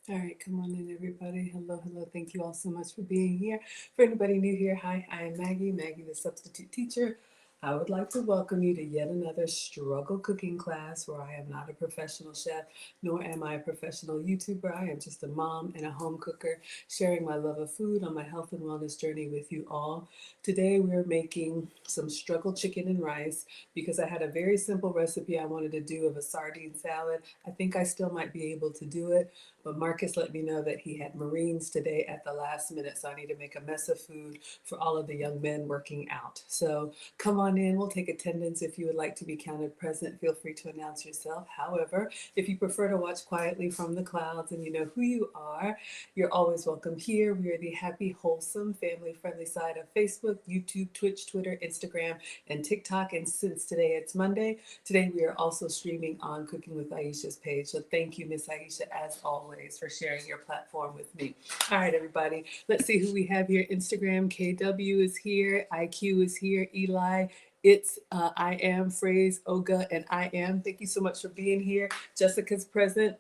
All right, come on in, everybody. Hello, hello. Thank you all so much for being here. For anybody new here, hi, I am Maggie, Maggie the substitute teacher. I would like to welcome you to yet another struggle cooking class where I am not a professional chef, nor am I a professional YouTuber. I am just a mom and a home cooker, sharing my love of food on my health and wellness journey with you all. Today we're making some struggle chicken and rice because I had a very simple recipe I wanted to do of a sardine salad. I think I still might be able to do it, but Marcus let me know that he had Marines today at the last minute, so I need to make a mess of food for all of the young men working out. So come on in, we'll take attendance. If you would like to be counted present, feel free to announce yourself. However, if you prefer to watch quietly from the clouds and you know who you are, you're always welcome here. We are the happy, wholesome, family-friendly side of Facebook, YouTube, Twitch, Twitter, Instagram, and TikTok. And since today it's Monday, today we are also streaming on Cooking with Aisha'S page. So thank you, Miss Aisha, as always, for sharing your platform with me. All right, everybody, let's see who we have here. Instagram, KW is here, IQ is here, Eli. It's I am, Phrase, Oga, and I am. Thank you so much for being here. Jessica's present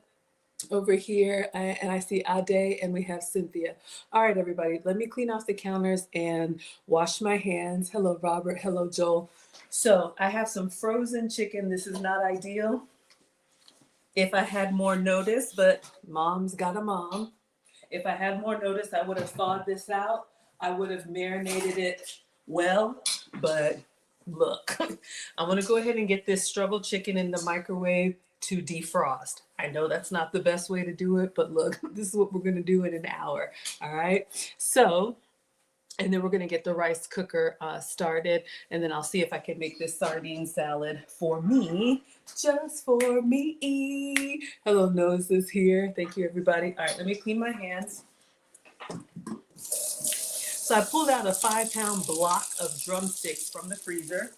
over here, and I see Ade, and we have Cynthia. All right, everybody, let me clean off the counters and wash my hands. Hello, Robert. Hello, Joel. So I have some frozen chicken. This is not ideal. If I had more notice, but mom's got a mom. If I had more notice, I would have thawed this out. I would have marinated it well, but look, I'm gonna go ahead and get this struggle chicken in the microwave to defrost. I know that's not the best way to do it, but look, this is what we're gonna do in an hour. All right. So and then we're gonna get the rice cooker started, and then I'll see if I can make this sardine salad for me, just for me. Hello, Nose is here. Thank you, everybody. All right, let me clean my hands. So I pulled out a 5-pound block of drumsticks from the freezer,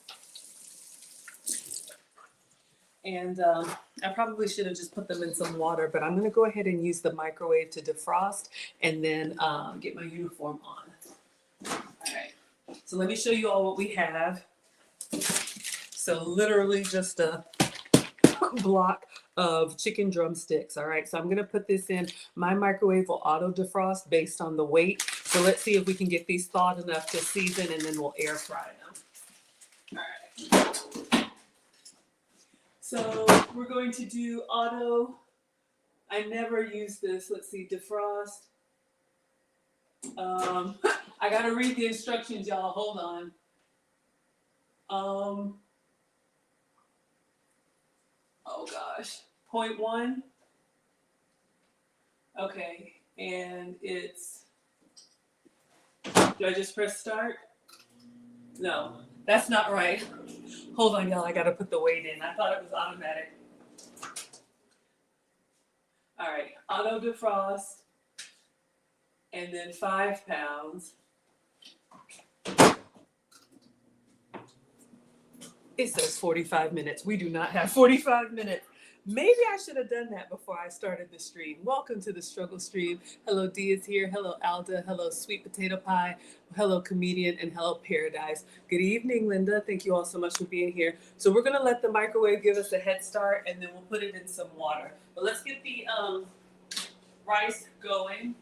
and I probably should have just put them in some water, but I'm gonna go ahead and use the microwave to defrost, and then get my uniform on. All right, so let me show you all what we have. So literally just a block of chicken drumsticks. All right, so I'm gonna put this in. My microwave will auto defrost based on the weight. So let's see if we can get these thawed enough to season, and then we'll air fry them. All right. So we're going to do auto. I never use this. Let's see, defrost. I gotta read the instructions, y'all. Hold on. Oh gosh. Point one. Okay, and it's. Do I just press start? No, that's not right. Hold on, y'all. I gotta put the weight in. I thought it was automatic. All right, auto defrost, and then 5 pounds. It says 45 minutes. We do not have 45 minutes. Maybe I should have done that before I started the stream. Welcome to the struggle stream. Hello, Dee is here. Hello, Alda. Hello, Sweet Potato Pie. Hello, Comedian. And hello, Paradise. Good evening, Linda. Thank you all so much for being here. So we're going to let the microwave give us a head start, and then we'll put it in some water. But let's get the rice going.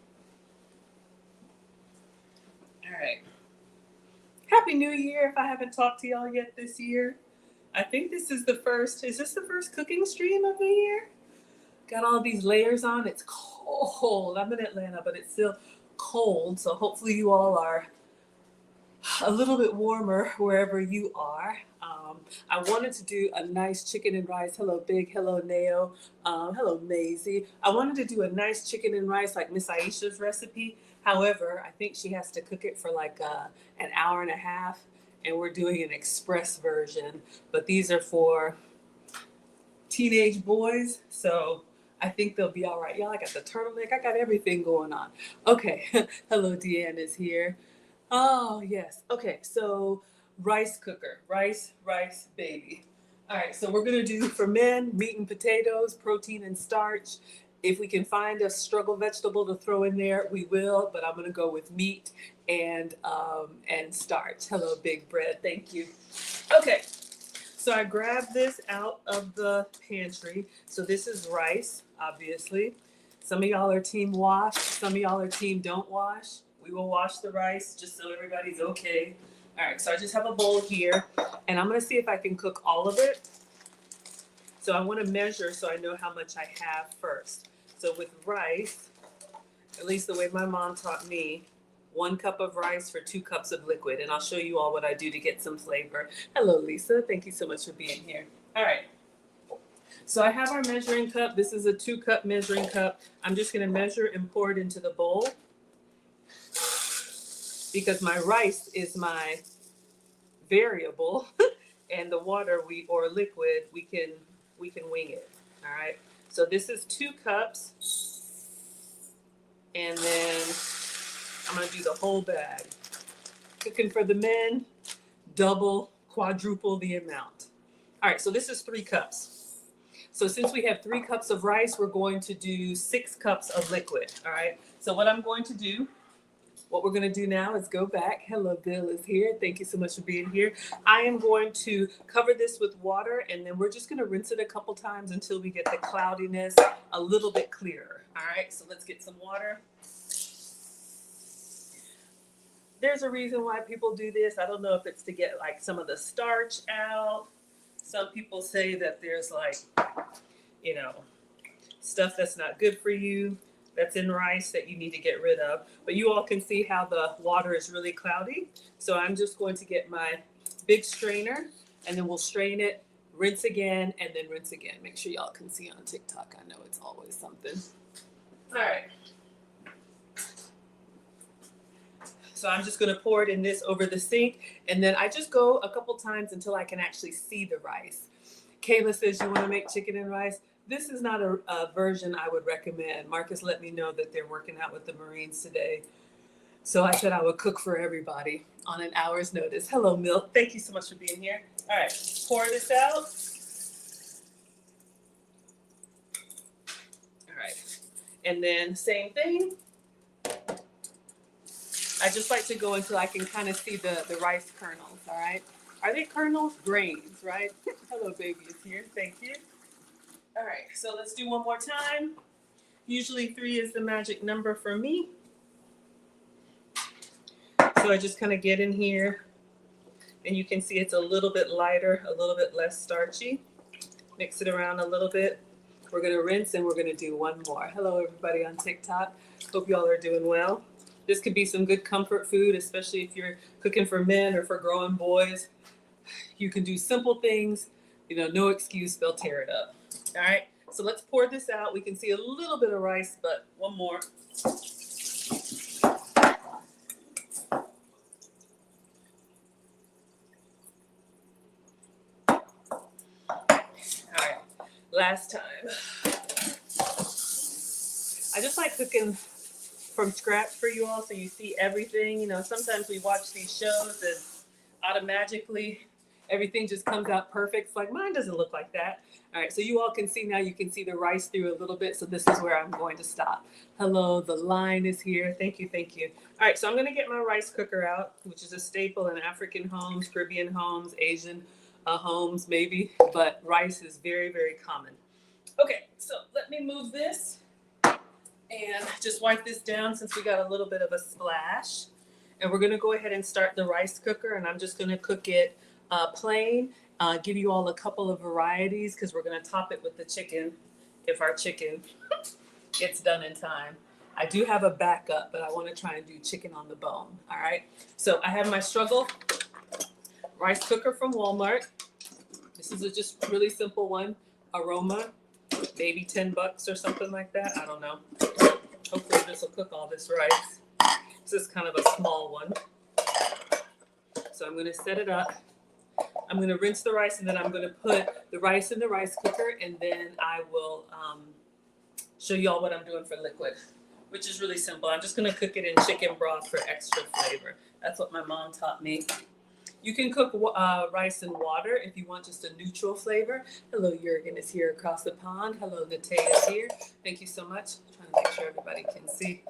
All right. Happy New Year if I haven't talked to y'all yet this year. I think this is the first, is this the first cooking stream of the year? Got all these layers on. It's cold. I'm in Atlanta, but it's still cold. So hopefully you all are a little bit warmer wherever you are. I wanted to do a nice chicken and rice. Hello, Big. Hello, Nao. Hello, Maisie. I wanted to do a nice chicken and rice like Miss Aisha's recipe. However, I think she has to cook it for like an hour and a half, and we're doing an express version. But these are for teenage boys, so I think they'll be all right. Y'all, I got the turtleneck. I got everything going on. Okay. Hello, Deanne is here. Oh, yes. Okay, so rice cooker. Rice, baby. All right, so we're going to do for men meat and potatoes, protein and starch. If we can find a struggle vegetable to throw in there, we will, but I'm going to go with meat and starch. Hello, Big Bread. Thank you. Okay, so I grabbed this out of the pantry. So this is rice, obviously. Some of y'all are team wash. Some of y'all are team don't wash. We will wash the rice just so everybody's okay. All right, so I just have a bowl here, and I'm gonna see if I can cook all of it. So I wanna measure so I know how much I have first. So with rice, at least the way my mom taught me, 1 cup of rice for 2 cups of liquid. And I'll show you all what I do to get some flavor. Hello, Lisa. Thank you so much for being here. All right. So I have our measuring cup. This is a 2-cup measuring cup. I'm just going to measure and pour it into the bowl because my rice is my variable and the water or liquid, we can wing it. All right. So this is 2 cups. And then I'm gonna do the whole bag. Cooking for the men, double, quadruple the amount. All right, so this is 3 cups. So since we have 3 cups of rice, we're going to do 6 cups of liquid, all right? So what we're gonna do now is go back. Hello, Bill is here. Thank you so much for being here. I am going to cover this with water, and then we're just gonna rinse it a couple times until we get the cloudiness a little bit clearer, all right? So let's get some water. There's a reason why people do this. I don't know if it's to get like some of the starch out. Some people say that there's like, stuff that's not good for you that's in rice that you need to get rid of. But you all can see how the water is really cloudy. So I'm just going to get my big strainer and then we'll strain it, rinse again, and then rinse again. Make sure y'all can see on TikTok. I know it's always something. All right. So I'm just gonna pour it in this over the sink, and then I just go a couple times until I can actually see the rice. Kayla says you wanna make chicken and rice. This is not a version I would recommend. Marcus let me know that they're working out with the Marines today. So I said I would cook for everybody on an hour's notice. Hello, Milk. Thank you so much for being here. All right, pour this out. All right, and then same thing. I just like to go until I can kind of see the rice kernels, all right? Are they kernels? Grains, right? Hello, baby is here. Thank you. All right, so let's do one more time. Usually 3 is the magic number for me. So I just kind of get in here, and you can see it's a little bit lighter, a little bit less starchy. Mix it around a little bit. We're gonna rinse and we're gonna do one more. Hello, everybody on TikTok. Hope y'all are doing well. This could be some good comfort food, especially if you're cooking for men or for growing boys. You can do simple things, no excuse, they'll tear it up. All right, so let's pour this out. We can see a little bit of rice, but one more. All right, last time. I just like cooking from scratch for you all so you see everything. Sometimes we watch these shows and automatically everything just comes out perfect. It's like, mine doesn't look like that. All right, so you all can see now, you can see the rice through a little bit. So this is where I'm going to stop. Hello, the line is here. Thank you, thank you. All right, so I'm gonna get my rice cooker out, which is a staple in African homes, Caribbean homes, Asian homes maybe, but rice is very, very common. Okay, so let me move this and just wipe this down since we got a little bit of a splash. And we're gonna go ahead and start the rice cooker, and I'm just gonna cook it plain. Give you all a couple of varieties because we're gonna top it with the chicken if our chicken gets done in time. I do have a backup, but I wanna try and do chicken on the bone, all right? So I have my Struggle rice cooker from Walmart. This is a just really simple one. Aroma, maybe $10 or something like that, I don't know. Hopefully this will cook all this rice. This is kind of a small one. So I'm going to set it up. I'm going to rinse the rice, and then I'm going to put the rice in the rice cooker, and then I will show you all what I'm doing for liquid, which is really simple. I'm just going to cook it in chicken broth for extra flavor. That's what my mom taught me. You can cook rice in water if you want just a neutral flavor. Hello, Jurgen is here across the pond. Hello, Natea is here. Thank you so much. I'm trying to make sure everybody can see.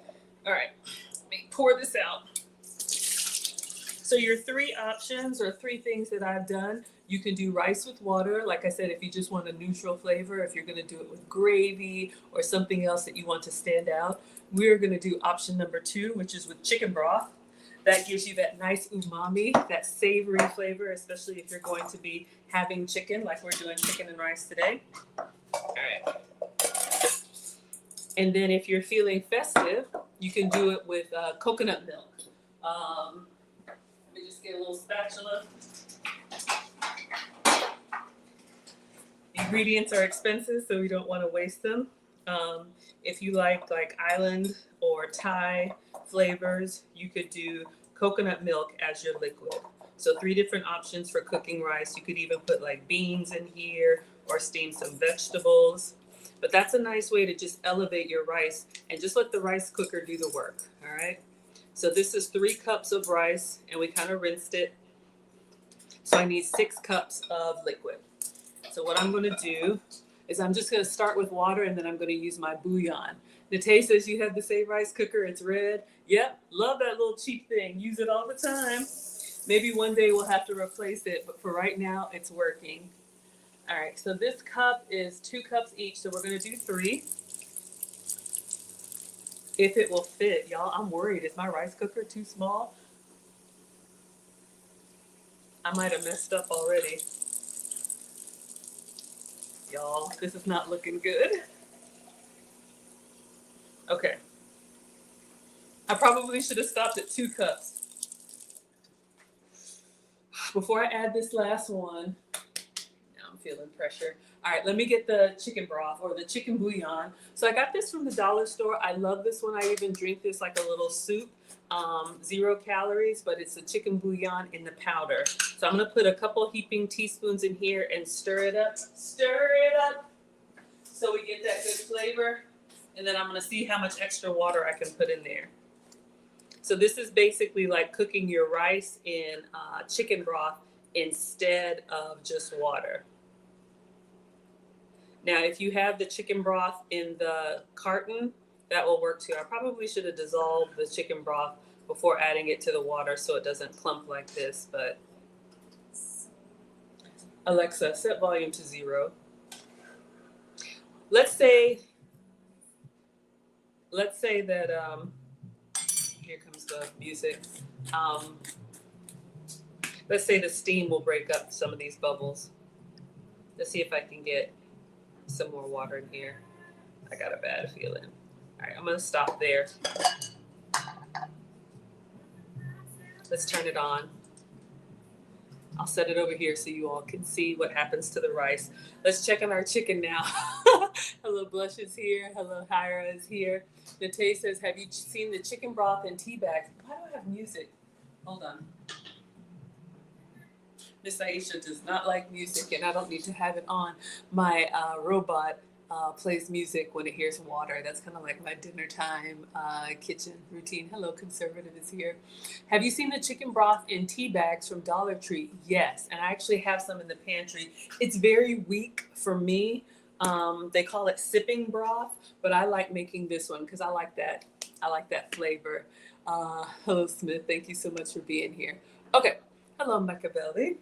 All right, let me pour this out. So your three options or three things that I've done, you can do rice with water. Like I said, if you just want a neutral flavor, if you're going to do it with gravy or something else that you want to stand out, we're going to do option number 2, which is with chicken broth. That gives you that nice umami, that savory flavor, especially if you're going to be having chicken, like we're doing chicken and rice today. All right. And then if you're feeling festive, you can do it with coconut milk. Let me just get a little spatula. Ingredients are expensive, so we don't want to waste them. If you like island or Thai flavors, you could do coconut milk as your liquid. So 3 different options for cooking rice. You could even put like beans in here or steam some vegetables. But that's a nice way to just elevate your rice and just let the rice cooker do the work, all right? So this is 3 cups of rice, and we kind of rinsed it. So I need 6 cups of liquid. So what I'm gonna do is I'm just gonna start with water, and then I'm gonna use my bouillon. Nate says you have the same rice cooker, it's red. Yep, love that little cheap thing, use it all the time. Maybe one day we'll have to replace it, but for right now, it's working. All right, so this cup is 2 cups each, so we're gonna do 3. If it will fit, y'all, I'm worried. Is my rice cooker too small? I might have messed up already. Y'all, this is not looking good. Okay. I probably should have stopped at 2 cups. Before I add this last one, now I'm feeling pressure. All right, let me get the chicken broth or the chicken bouillon. So I got this from the dollar store. I love this one. I even drink this like a little soup. 0 calories, but it's a chicken bouillon in the powder. So I'm gonna put a couple heaping teaspoons in here and stir it up. Stir it up so we get that good flavor. And then I'm gonna see how much extra water I can put in there. So this is basically like cooking your rice in chicken broth instead of just water. Now, if you have the chicken broth in the carton, that will work too. I probably should have dissolved the chicken broth before adding it to the water so it doesn't clump like this, but Alexa, set volume to 0. Let's say that, here comes the music. Let's say the steam will break up some of these bubbles. Let's see if I can get some more water in here. I got a bad feeling. All right, I'm gonna stop there. Let's turn it on. I'll set it over here so you all can see what happens to the rice. Let's check on our chicken now. Hello, Blush is here. Hello, Hyra is here. Nate says, have you seen the chicken broth in tea bags? Why do I have music? Hold on. Miss Aisha does not like music, and I don't need to have it on. My robot plays music when it hears water. That's kind of like my dinner time kitchen routine. Hello, Conservative is here. Have you seen the chicken broth in tea bags from Dollar Tree? Yes, and I actually have some in the pantry. It's very weak for me. They call it sipping broth, but I like making this one because I like that flavor. Hello, Smith. Thank you so much for being here. Okay. Hello, Machiavelli.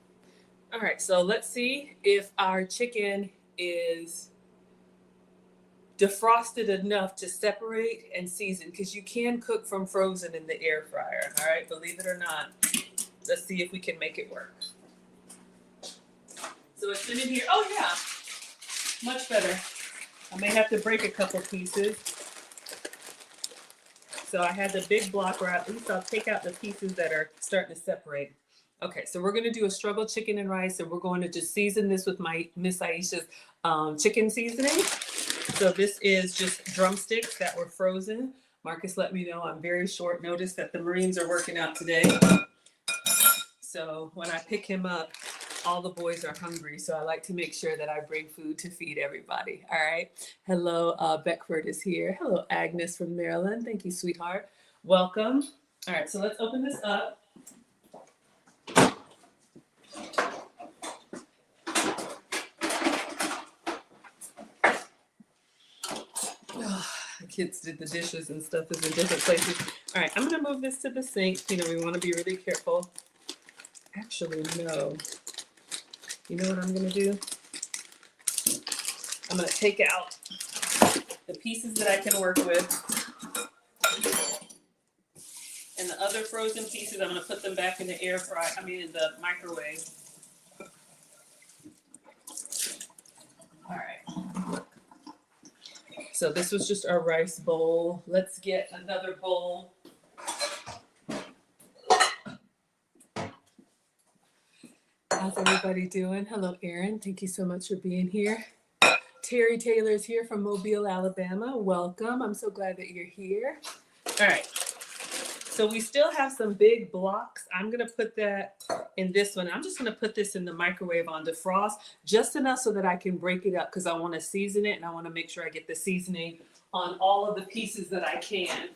All right, so let's see if our chicken is defrosted enough to separate and season, because you can cook from frozen in the air fryer. All right, believe it or not. Let's see if we can make it work. So it's in here. Oh yeah, much better. I may have to break a couple pieces. So I had the big block, or at least I'll take out the pieces that are starting to separate. Okay, so we're going to do a struggle chicken and rice, and we're going to just season this with my Miss Aisha's chicken seasoning. So this is just drumsticks that were frozen. Marcus let me know on very short notice that the Marines are working out today. So when I pick him up, all the boys are hungry. So I like to make sure that I bring food to feed everybody. All right. Hello, Beckford is here. Hello, Agnes from Maryland. Thank you, sweetheart. Welcome. All right, so let's open this up. The kids did the dishes and stuff is in different places. All right, I'm gonna move this to the sink. You know, we want to be really careful Actually, no. You know what I'm going to do? I'm going to take out the pieces that I can work with. And the other frozen pieces, I'm going to put them back in the in the microwave. All right. So this was just our rice bowl. Let's get another bowl. How's everybody doing? Hello, Erin. Thank you so much for being here. Terry Taylor's here from Mobile, Alabama. Welcome. I'm so glad that you're here. All right. So we still have some big blocks. I'm going to put that in this one. I'm just going to put this in the microwave on defrost just enough so that I can break it up because I want to season it and I want to make sure I get the seasoning on all of the pieces that I can.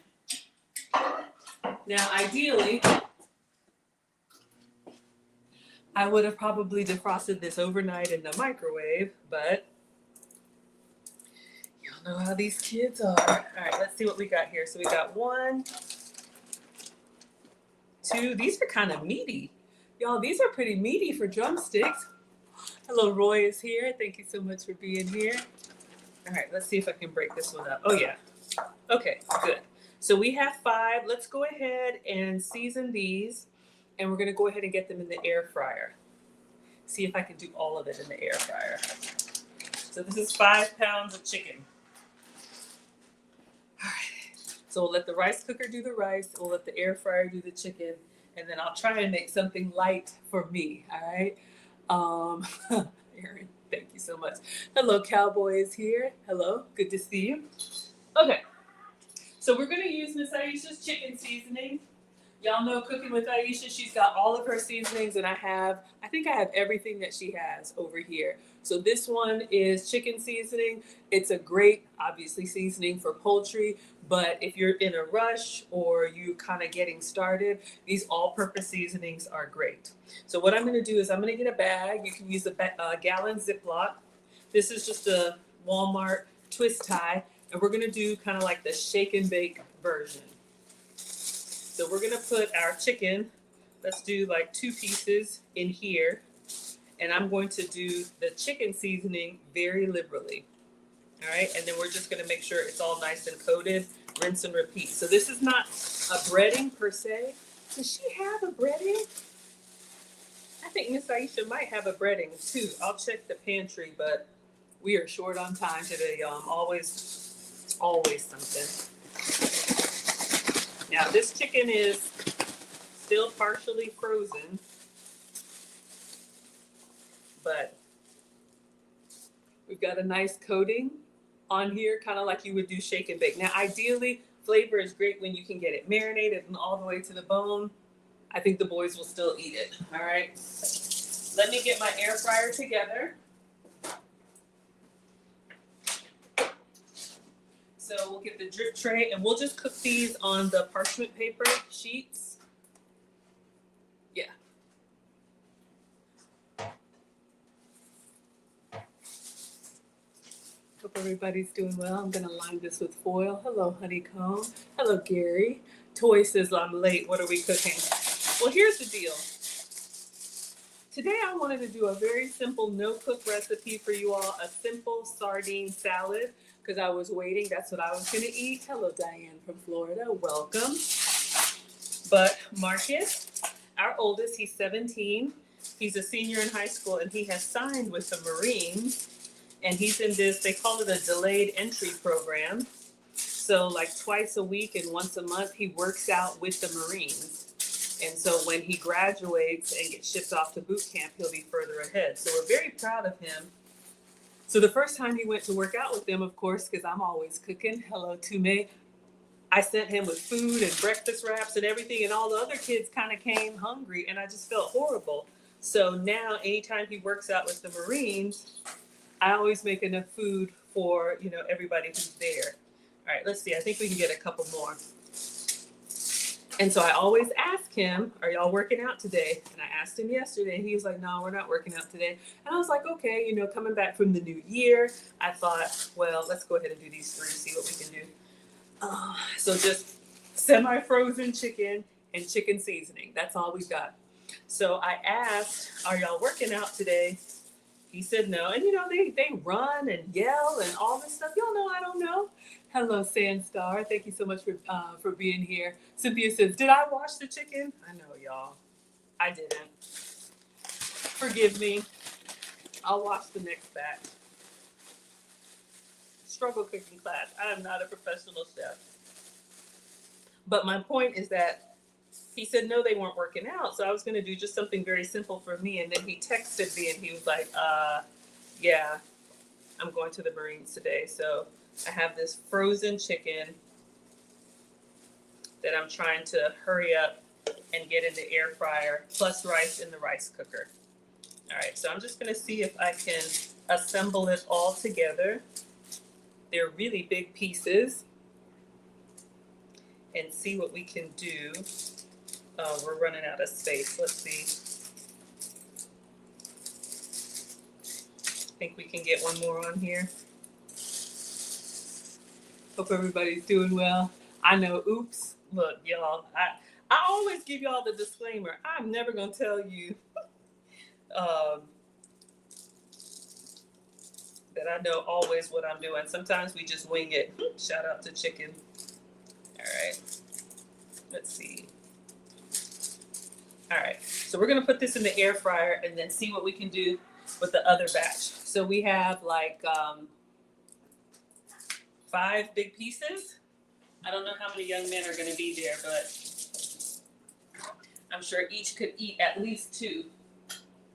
Now, ideally, I would have probably defrosted this overnight in the microwave, but y'all know how these kids are. All right, let's see what we got here. So we got 1, 2. These are kind of meaty. Y'all, these are pretty meaty for drumsticks. Hello, Roy is here. Thank you so much for being here. All right, let's see if I can break this one up. Oh, yeah. Okay, good. So we have 5. Let's go ahead and season these, and we're going to go ahead and get them in the air fryer. See if I can do all of it in the air fryer. So this is 5 pounds of chicken. All right. So we'll let the rice cooker do the rice. We'll let the air fryer do the chicken. And then I'll try and make something light for me. All right. Erin, thank you so much. Hello, Cowboy is here. Hello. Good to see you. Okay. So we're going to use Miss Aisha'S chicken seasoning. Y'all know Cooking with Aisha. She's got all of her seasonings, and I think I have everything that she has over here. So this one is chicken seasoning. It's a great, obviously, seasoning for poultry, but if you're in a rush or you kind of getting started, these all-purpose seasonings are great. So what I'm going to do is I'm going to get a bag. You can use a gallon Ziploc. This is just a Walmart twist tie, and we're going to do kind of like the shake and bake version. So we're gonna put our chicken, let's do like 2 pieces in here. And I'm going to do the chicken seasoning very liberally. All right, and then we're just gonna make sure it's all nice and coated, rinse and repeat. So this is not a breading per se. Does she have a breading? I think Miss Aisha might have a breading too. I'll check the pantry, but we are short on time today, y'all. Always something. Now this chicken is still partially frozen, but we've got a nice coating on here, kind of like you would do shake and bake. Now ideally, flavor is great when you can get it marinated and all the way to the bone. I think the boys will still eat it. All right, let me get my air fryer together. So we'll get the drip tray and we'll just cook these on the parchment paper sheets. Yeah. Hope everybody's doing well. I'm gonna line this with foil. Hello, Honeycomb. Hello, Gary. Toy says I'm late. What are we cooking? Well, here's the deal. Today I wanted to do a very simple no-cook recipe for you all, a simple sardine salad. Because I was waiting. That's what I was going to eat. Hello, Diane from Florida. Welcome. But Marcus, our oldest, he's 17. He's a senior in high school, and he has signed with the Marines. And he's in this, they call it a delayed entry program. So like twice a week and once a month, he works out with the Marines. And so when he graduates and gets shipped off to boot camp, he'll be further ahead. So we're very proud of him. So the first time he went to work out with them, of course, because I'm always cooking, hello, Tume, I sent him with food and breakfast wraps and everything, and all the other kids kind of came hungry, and I just felt horrible. So now anytime he works out with the Marines, I always make enough food for, everybody who's there. All right, let's see. I think we can get a couple more. And so I always ask him, are y'all working out today? And I asked him yesterday, and he was like, no, we're not working out today. And I was like, okay, coming back from the new year, I thought, well, let's go ahead and do these 3, see what we can do. So just semi-frozen chicken and chicken seasoning. That's all we've got. So I asked, are y'all working out today? He said no. And you know, they run and yell and all this stuff. Y'all know I don't know. Hello, Sandstar. Thank you so much for being here. Cynthia says, did I wash the chicken? I know, y'all. I didn't. Forgive me. I'll wash the next batch. Struggle cooking class. I am not a professional chef. But my point is that he said no, they weren't working out. So I was going to do just something very simple for me. And then he texted me and he was like, yeah, I'm going to the Marines today. So I have this frozen chicken that I'm trying to hurry up and get in the air fryer, plus rice in the rice cooker. All right, so I'm just going to see if I can assemble it all together. They're really big pieces. And see what we can do. Oh, we're running out of space. Let's see. I think we can get one more on here. Hope everybody's doing well. I know, oops. Look, y'all, I always give y'all the disclaimer. I'm never going to tell you that I know always what I'm doing. Sometimes we just wing it. Shout out to chicken. All right. Let's see. All right. So we're going to put this in the air fryer and then see what we can do with the other batch. So we have like 5 big pieces. I don't know how many young men are going to be there, but I'm sure each could eat at least 2.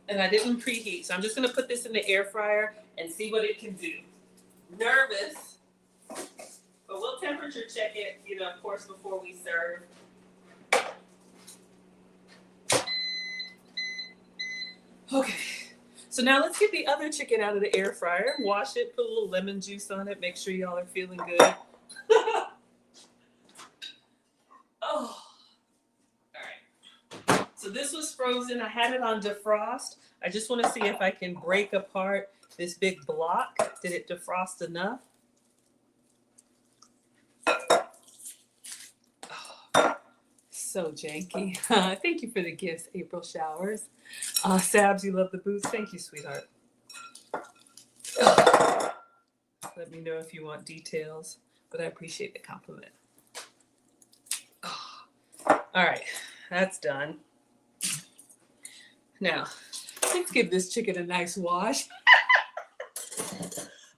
And I didn't preheat, so I'm just going to put this in the air fryer and see what it can do. Nervous, but we'll temperature check it, you know, of course, before we serve. Okay, so now let's get the other chicken out of the air fryer, wash it, put a little lemon juice on it, make sure y'all are feeling good. Oh, all right. So this was frozen. I had it on defrost. I just want to see if I can break apart this big block. Did it defrost enough? Oh, so janky. Thank you for the gifts, April Showers. Sabs, you love the boots. Thank you, sweetheart. Let me know if you want details, but I appreciate the compliment. Oh. All right, that's done. Now, let's give this chicken a nice wash.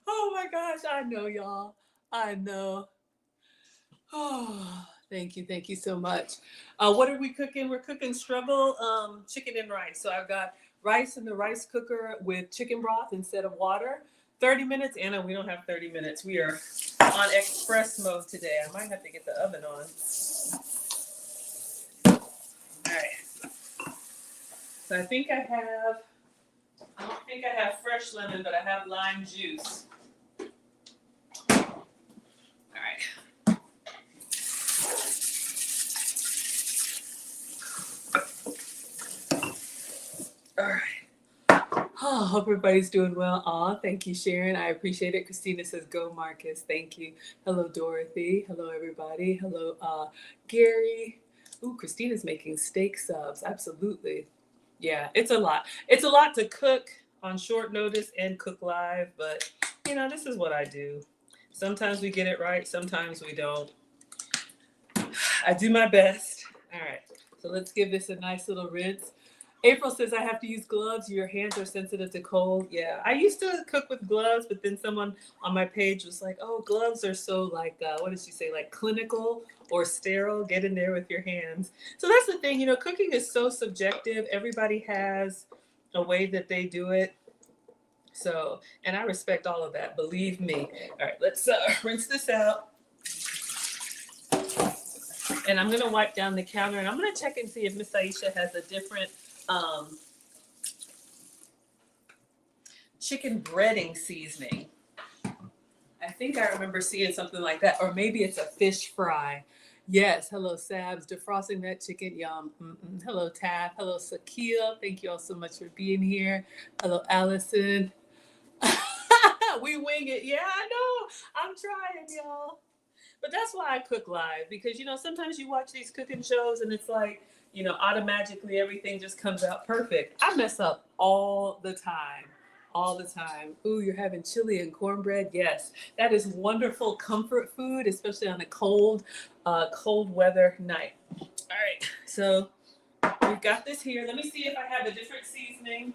Oh my gosh, I know, y'all. I know. Oh, thank you so much. What are we cooking? We're cooking struggle chicken and rice. So I've got rice in the rice cooker with chicken broth instead of water. 30 minutes. Anna, we don't have 30 minutes. We are on express mode today. I might have to get the oven on. All right. So I don't think I have fresh lemon, but I have lime juice. All right. All right. Oh, hope everybody's doing well. Aw, thank you, Sharon. I appreciate it. Christina says, go, Marcus. Thank you. Hello, Dorothy. Hello, everybody. Hello, Gary. Ooh, Christina's making steak subs. Absolutely. Yeah, it's a lot. It's a lot to cook on short notice and cook live, but, you know, this is what I do. Sometimes we get it right. Sometimes we don't. I do my best. All right. So let's give this a nice little rinse. April says I have to use gloves. Your hands are sensitive to cold. Yeah, I used to cook with gloves, but then someone on my page was like, oh, gloves are so like, what did she say? Like clinical or sterile. Get in there with your hands. So that's the thing, you know, cooking is so subjective. Everybody has a way that they do it. So, and I respect all of that. Believe me. All right, let's rinse this out. And I'm going to wipe down the counter and I'm going to check and see if Miss Aisha has a different chicken breading seasoning. I think I remember seeing something like that, or maybe it's a fish fry. Yes, hello Sabs, defrosting that chicken, yum. Hello Taff, hello Sakia, thank you all so much for being here. Hello Allison. We wing it, yeah, I know, I'm trying, y'all. But that's why I cook live, because, you know, sometimes you watch these cooking shows and it's like, automatically everything just comes out perfect. I mess up all the time. All the time. Ooh, you're having chili and cornbread? Yes. That is wonderful comfort food, especially on a cold weather night. All right. So we've got this here. Let me see if I have a different seasoning.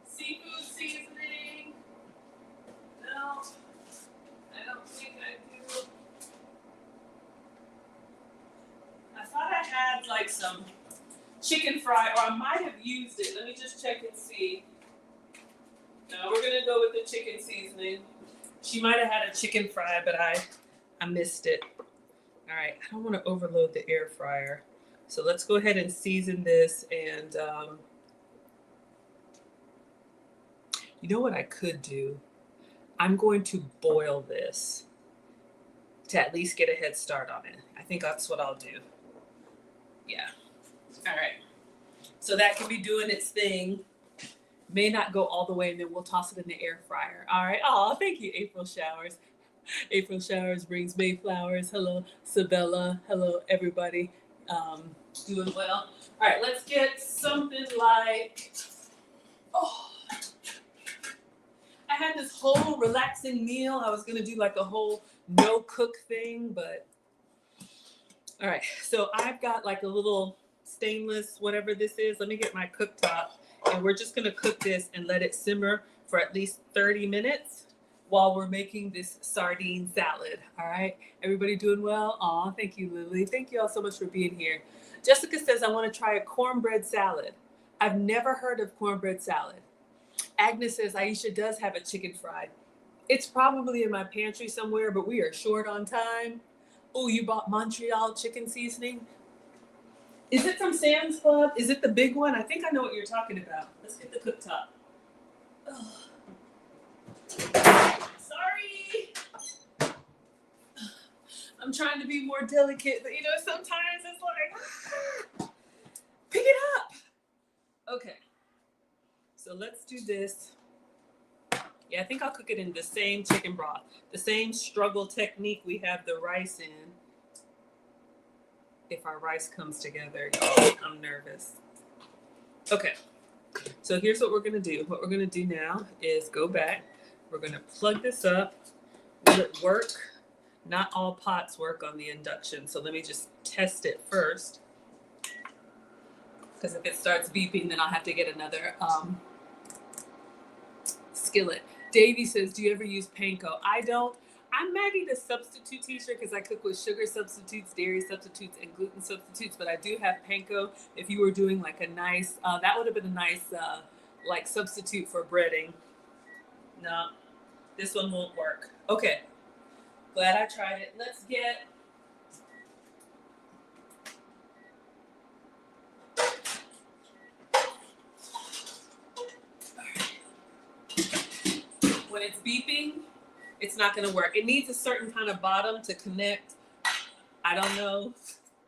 Seafood seasoning. No, I don't think I do. I thought I had like some chicken fry, or I might have used it. Let me just check and see. No, we're gonna go with the chicken seasoning. She might have had a chicken fry, but I missed it. All right, I don't want to overload the air fryer. So let's go ahead and season this. And you know what I could do? I'm going to boil this to at least get a head start on it. I think that's what I'll do. Yeah. All right. So that can be doing its thing. May not go all the way, and then we'll toss it in the air fryer. All right. Oh, thank you, April Showers. April Showers brings Mayflowers. Hello, Sabella. Hello, everybody. Doing well. All right, let's get something like, I had this whole relaxing meal. I was going to do like a whole no cook thing, but all right. So I've got like a little stainless, whatever this is. Let me get my cooktop, and we're just going to cook this and let it simmer for at least 30 minutes while we're making this sardine salad. All right. Everybody doing well? Aw, thank you, Lily. Thank you all so much for being here. Jessica says, I want to try a cornbread salad. I've never heard of cornbread salad. Agnes says, Aisha does have a chicken fried. It's probably in my pantry somewhere, but we are short on time. Oh, you bought Montreal chicken seasoning? Is it from Sam's Club? Is it the big one? I think I know what you're talking about. Let's get the cooktop. Oh. Sorry. I'm trying to be more delicate, but sometimes it's like, pick it up. Okay. So let's do this. Yeah, I think I'll cook it in the same chicken broth, the same struggle technique we have the rice in. If our rice comes together, I'm nervous. Okay, so here's what we're gonna do. What we're gonna do now is go back. We're gonna plug this up. Will it work? Not all pots work on the induction, so let me just test it first. Because if it starts beeping, then I'll have to get another skillet. Davey says, do you ever use panko? I don't. I'm Maggie, the substitute teacher, because I cook with sugar substitutes, dairy substitutes, and gluten substitutes, but I do have panko. If you were doing like a nice, that would have been a nice like substitute for breading. No, this one won't work. Okay, glad I tried it. Let's get when it's beeping, it's not going to work. It needs a certain kind of bottom to connect. I don't know,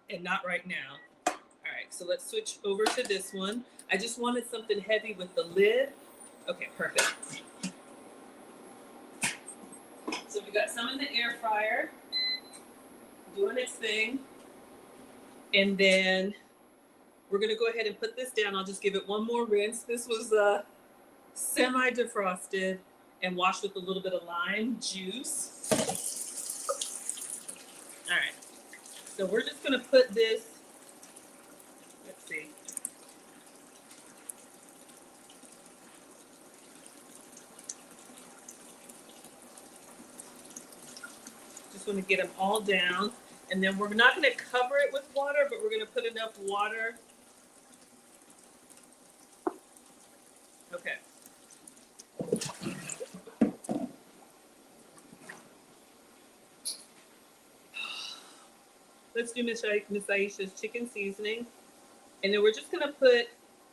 and not right now. All right, so let's switch over to this one. I just wanted something heavy with the lid. Okay, perfect. So we got some in the air fryer, doing its thing. And then we're going to go ahead and put this down. I'll just give it one more rinse. This was semi-defrosted and washed with a little bit of lime juice. All right. So we're just going to put this, let's see. Just want to get them all down. And then we're not going to cover it with water, but we're going to put enough water. Okay. Let's do Miss Aisha's chicken seasoning. And then we're just going to put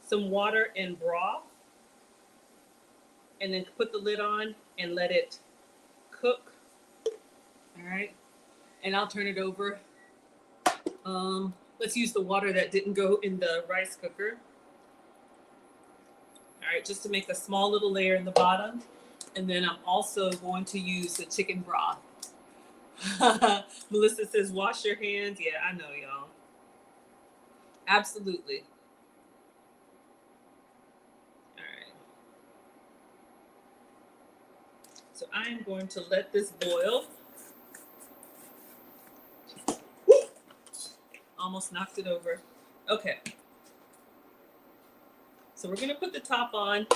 some water in broth. And then put the lid on and let it cook. All right. And I'll turn it over. Let's use the water that didn't go in the rice cooker. All right, just to make a small little layer in the bottom. And then I'm also going to use the chicken broth. Melissa says, wash your hands. Yeah, I know, y'all. Absolutely. All right. So I am going to let this boil. Almost knocked it over. Okay. So we're going to put the top on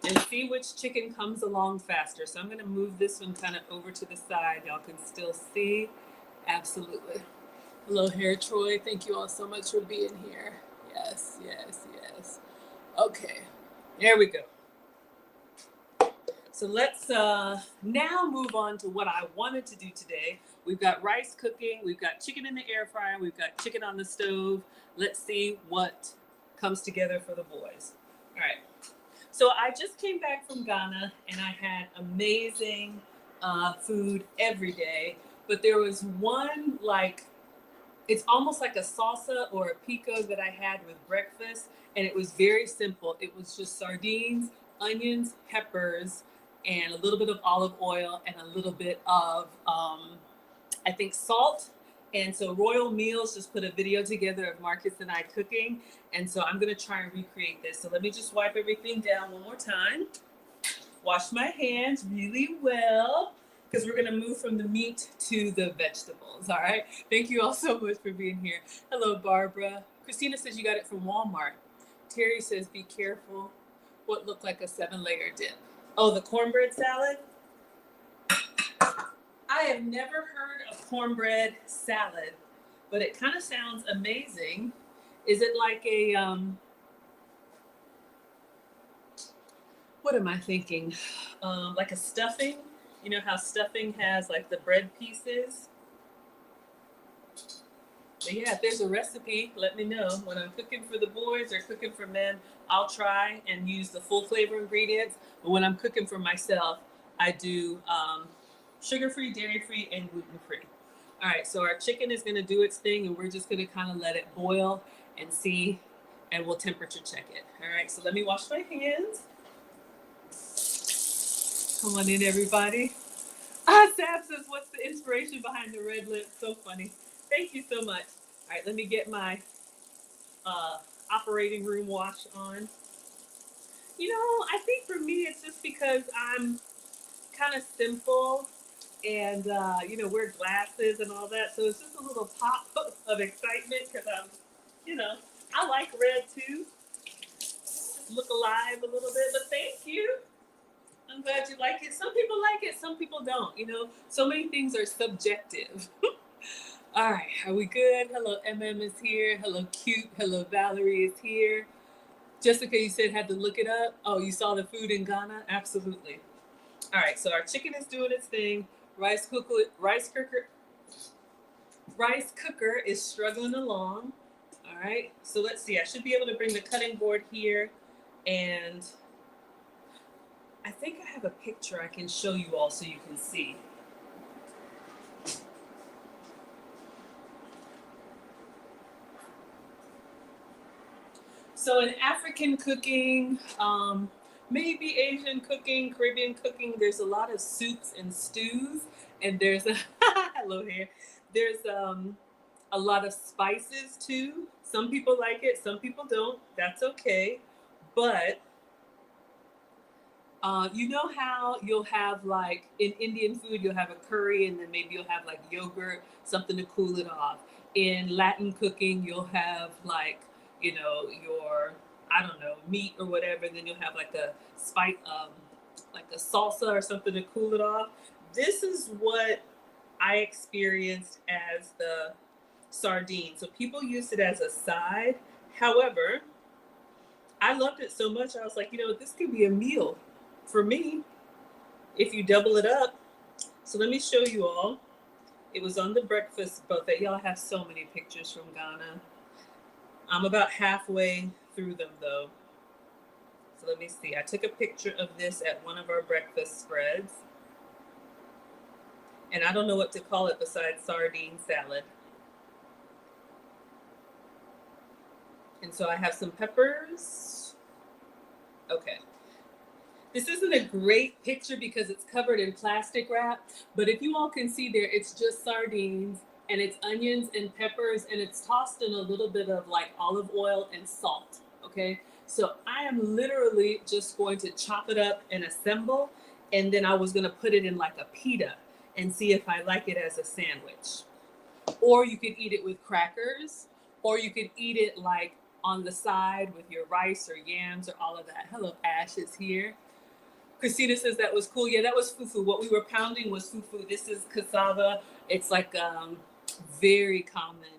and see which chicken comes along faster. So I'm going to move this one kind of over to the side. Y'all can still see. Absolutely. Hello, Hair Troy. Thank you all so much for being here. Yes, yes, yes. Okay, there we go. So let's now move on to what I wanted to do today. We've got rice cooking, we've got chicken in the air fryer, we've got chicken on the stove. Let's see what comes together for the boys. All right. So I just came back from Ghana and I had amazing food every day, but there was one it's almost like a salsa or a pico that I had with breakfast, and it was very simple. It was just sardines, onions, peppers, and a little bit of olive oil and a little bit of, I think, salt. And so Royal Meals just put a video together of Marcus and I cooking, and so I'm gonna try and recreate this. So let me just wipe everything down one more time. Wash my hands really well, because we're gonna move from the meat to the vegetables. All right. Thank you all so much for being here. Hello, Barbara. Christina says you got it from Walmart. Terry says be careful. What looked like a 7-layer dip. Oh, the cornbread salad. I have never heard of cornbread salad, but it kind of sounds amazing. Is it like a what am I thinking? Like a stuffing? You know how stuffing has like the bread pieces? But yeah, if there's a recipe, let me know. When I'm cooking for the boys or cooking for men, I'll try and use the full flavor ingredients. But when I'm cooking for myself, I do sugar-free, dairy-free, and gluten-free. All right, so our chicken is gonna do its thing and we're just gonna kind of let it boil and see, and we'll temperature check it. All right, so let me wash my hands. Come on in, everybody. Sab says, what's the inspiration behind the red lips? So funny. Thank you so much. All right, let me get my operating room wash on. You know, I think for me, it's just because I'm kind of simple and, wear glasses and all that. So it's just a little pop of excitement because I like red too. Look alive a little bit, but thank you. I'm glad you like it. Some people like it, some people don't. So many things are subjective. All right, are we good? Hello, MM is here. Hello, Cute. Hello, Valerie is here. Jessica, you said had to look it up. Oh, you saw the food in Ghana? Absolutely. All right, so our chicken is doing its thing. Rice cooker is struggling along. All right, so let's see. I should be able to bring the cutting board here, and I think I have a picture I can show you all so you can see. So in African cooking, maybe Asian cooking, Caribbean cooking, there's a lot of soups and stews, and there's hello here. There's a lot of spices too. Some people like it, some people don't. That's okay. But you know how you'll have, like, in Indian food, you'll have a curry and then maybe you'll have like yogurt, something to cool it off. In Latin cooking, you'll have like, your, I don't know, meat or whatever. And then you'll have like a spice, like a salsa or something to cool it off. This is what I experienced as the sardine. So people used it as a side. However, I loved it so much. I was like, this could be a meal for me if you double it up. So let me show you all. It was on the breakfast buffet. Y'all have so many pictures from Ghana. I'm about halfway through them though. So let me see. I took a picture of this at one of our breakfast spreads. And I don't know what to call it besides sardine salad. And so I have some peppers. Okay. This isn't a great picture because it's covered in plastic wrap, but if you all can see there, it's just sardines and it's onions and peppers and it's tossed in a little bit of like olive oil and salt. Okay, so I am literally just going to chop it up and assemble, and then I was going to put it in like a pita and see if I like it as a sandwich. Or you could eat it with crackers, or you could eat it like on the side with your rice or yams or all of that. Hello, Ash is here. Christina says that was cool. Yeah, that was fufu. What we were pounding was fufu. This is cassava. It's like very common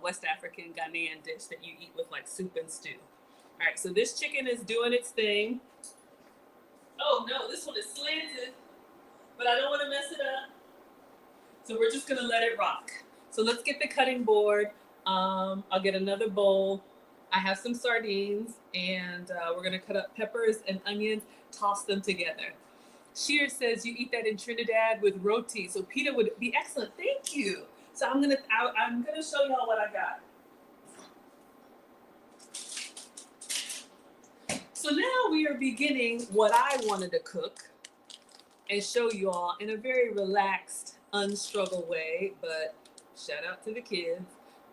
West African Ghanaian dish that you eat with like soup and stew. All right, so this chicken is doing its thing. Oh no, this one is slanted, but I don't want to mess it up. So we're just gonna let it rock. So let's get the cutting board. I'll get another bowl. I have some sardines, and we're gonna cut up peppers and onions, toss them together. Sheer says you eat that in Trinidad with roti, so pita would be excellent. Thank you. So I'm gonna show y'all what I got. So now we are beginning what I wanted to cook and show you all in a very relaxed, unstruggled way, but shout out to the kids.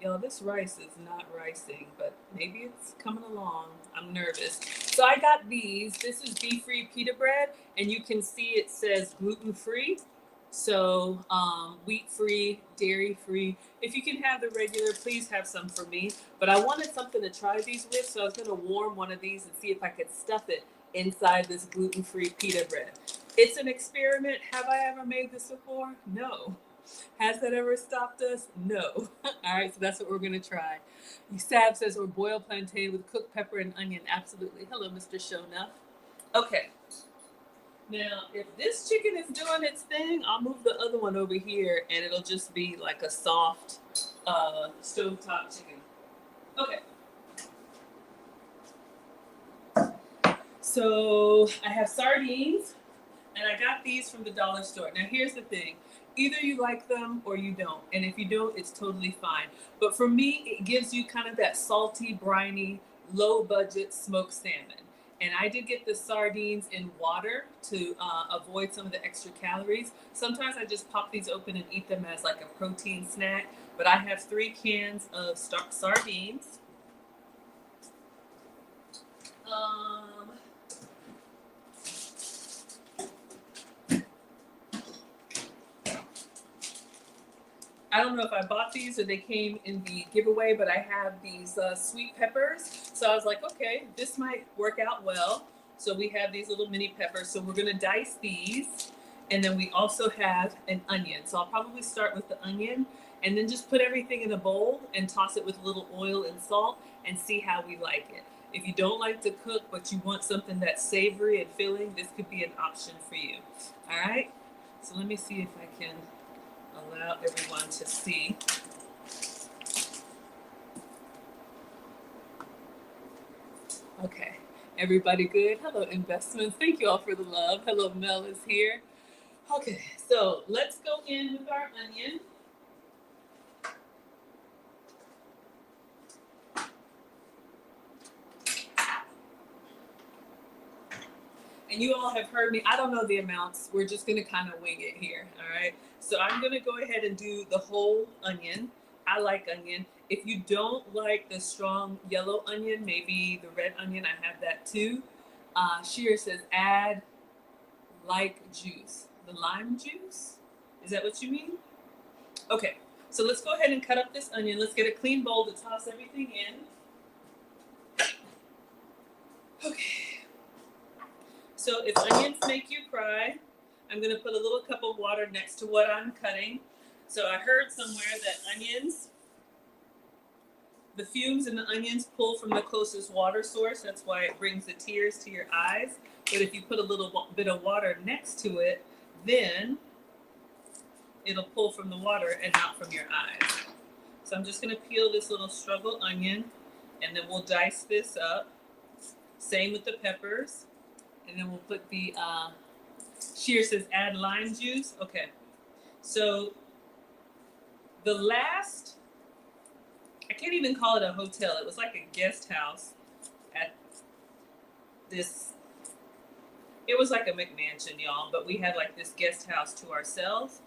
Y'all, this rice is not ricing, but maybe it's coming along. I'm nervous. So I got these. This is beef-free pita bread, and you can see it says gluten-free. So wheat-free, dairy-free. If you can have the regular, please have some for me. But I wanted something to try these with, so I was going to warm one of these and see if I could stuff it inside this gluten-free pita bread. It's an experiment. Have I ever made this before? No. Has that ever stopped us? No. All right, so that's what we're going to try. Sab says, or boiled plantain with cooked pepper and onion. Absolutely. Hello, Mr. Shona. Okay. Now, if this chicken is doing its thing, I'll move the other one over here, and it'll just be like a soft stovetop chicken. Okay. So I have sardines, and I got these from the dollar store. Now, here's the thing. Either you like them or you don't. And if you don't, it's totally fine. But for me, it gives you kind of that salty, briny, low budget smoked salmon. And I did get the sardines in water to avoid some of the extra calories. Sometimes I just pop these open and eat them as like a protein snack. But I have 3 cans of sardines. I don't know if I bought these or they came in the giveaway, but I have these sweet peppers. So I was like, okay, this might work out well. So we have these little mini peppers. So we're going to dice these. And then we also have an onion. So I'll probably start with the onion and then just put everything in a bowl and toss it with a little oil and salt and see how we like it. If you don't like to cook, but you want something that's savory and filling, this could be an option for you. All right. So let me see if I can allow everyone to see. Okay, everybody good? Hello, investments. Thank you all for the love. Hello, Mel is here. Okay, so let's go in with our onion. And you all have heard me. I don't know the amounts. We're just going to kind of wing it here. All right. So I'm going to go ahead and do the whole onion. I like onion. If you don't like the strong yellow onion, maybe the red onion, I have that too. Sheer says add like juice. The lime juice? Is that what you mean? Okay. So let's go ahead and cut up this onion. Let's get a clean bowl to toss everything in. Okay. So if onions make you cry, I'm going to put a little cup of water next to what I'm cutting. So I heard somewhere that onions, the fumes in the onions pull from the closest water source. That's why it brings the tears to your eyes. But if you put a little bit of water next to it, then it'll pull from the water and not from your eyes. So I'm just going to peel this little struggle onion, and then we'll dice this up. Same with the peppers. And then we'll put the, Sheer says add lime juice. Okay. So the last, I can't even call it a hotel. It was like a guest house at this It was like a McMansion, y'all, but we had like this guest house to ourselves,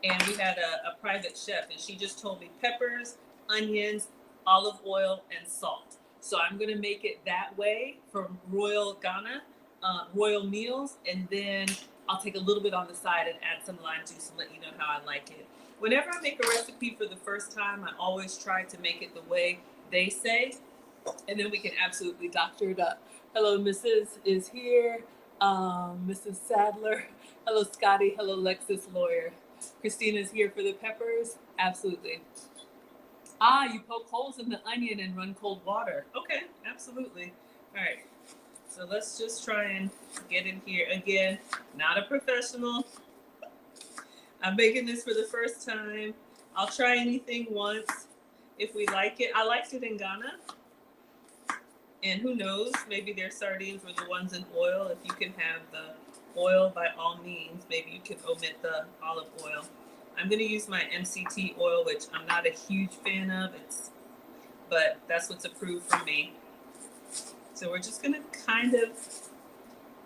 and we had a private chef, and she just told me peppers, onions, olive oil, and salt. So I'm gonna make it that way for Royal Ghana, Royal meals, and then I'll take a little bit on the side and add some lime juice and let you know how I like it. Whenever I make a recipe for the first time, I always try to make it the way they say, and then we can absolutely doctor it up. Hello, Mrs. is here. Mrs. Sadler. Hello, Scotty. Hello, Lexus Lawyer. Christina's here for the peppers. Absolutely. Ah, you poke holes in the onion and run cold water. Okay, absolutely. All right. So let's just try and get in here. Again, not a professional. I'm making this for the first time. I'll try anything once if we like it. I liked it in Ghana. And who knows, maybe their sardines were the ones in oil. If you can have the oil, by all means, maybe you can omit the olive oil. I'm going to use my MCT oil, which I'm not a huge fan of, but that's what's approved for me. So we're just going to kind of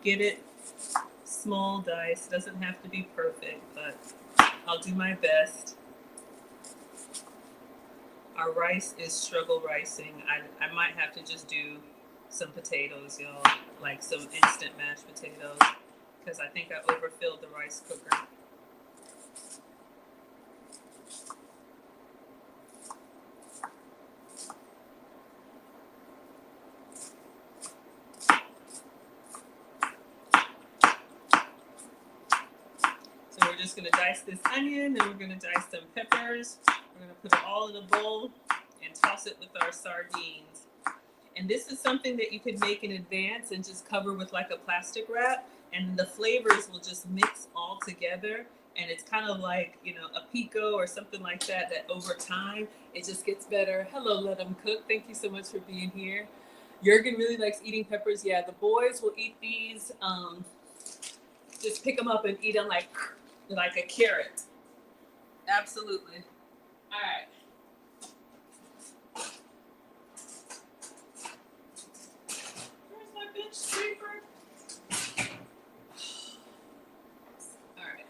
get it small dice. It doesn't have to be perfect, but I'll do my best. Our rice is struggle ricing. I might have to just do some potatoes, y'all, like some instant mashed potatoes, because I think I overfilled the rice cooker. So we're just going to dice this onion, and we're going to dice some peppers. We're going to put it all in a bowl and toss it with our sardines. And this is something that you can make in advance and just cover with like a plastic wrap, and the flavors will just mix all together. And it's kind of like, you know, a pico or something like that, that over time, it just gets better. Hello, Let 'em Cook. Thank you so much for being here. Jurgen really likes eating peppers. Yeah, the boys will eat these. Just pick them up and eat them like a carrot. Absolutely. All right. Where's my bench scraper? All right.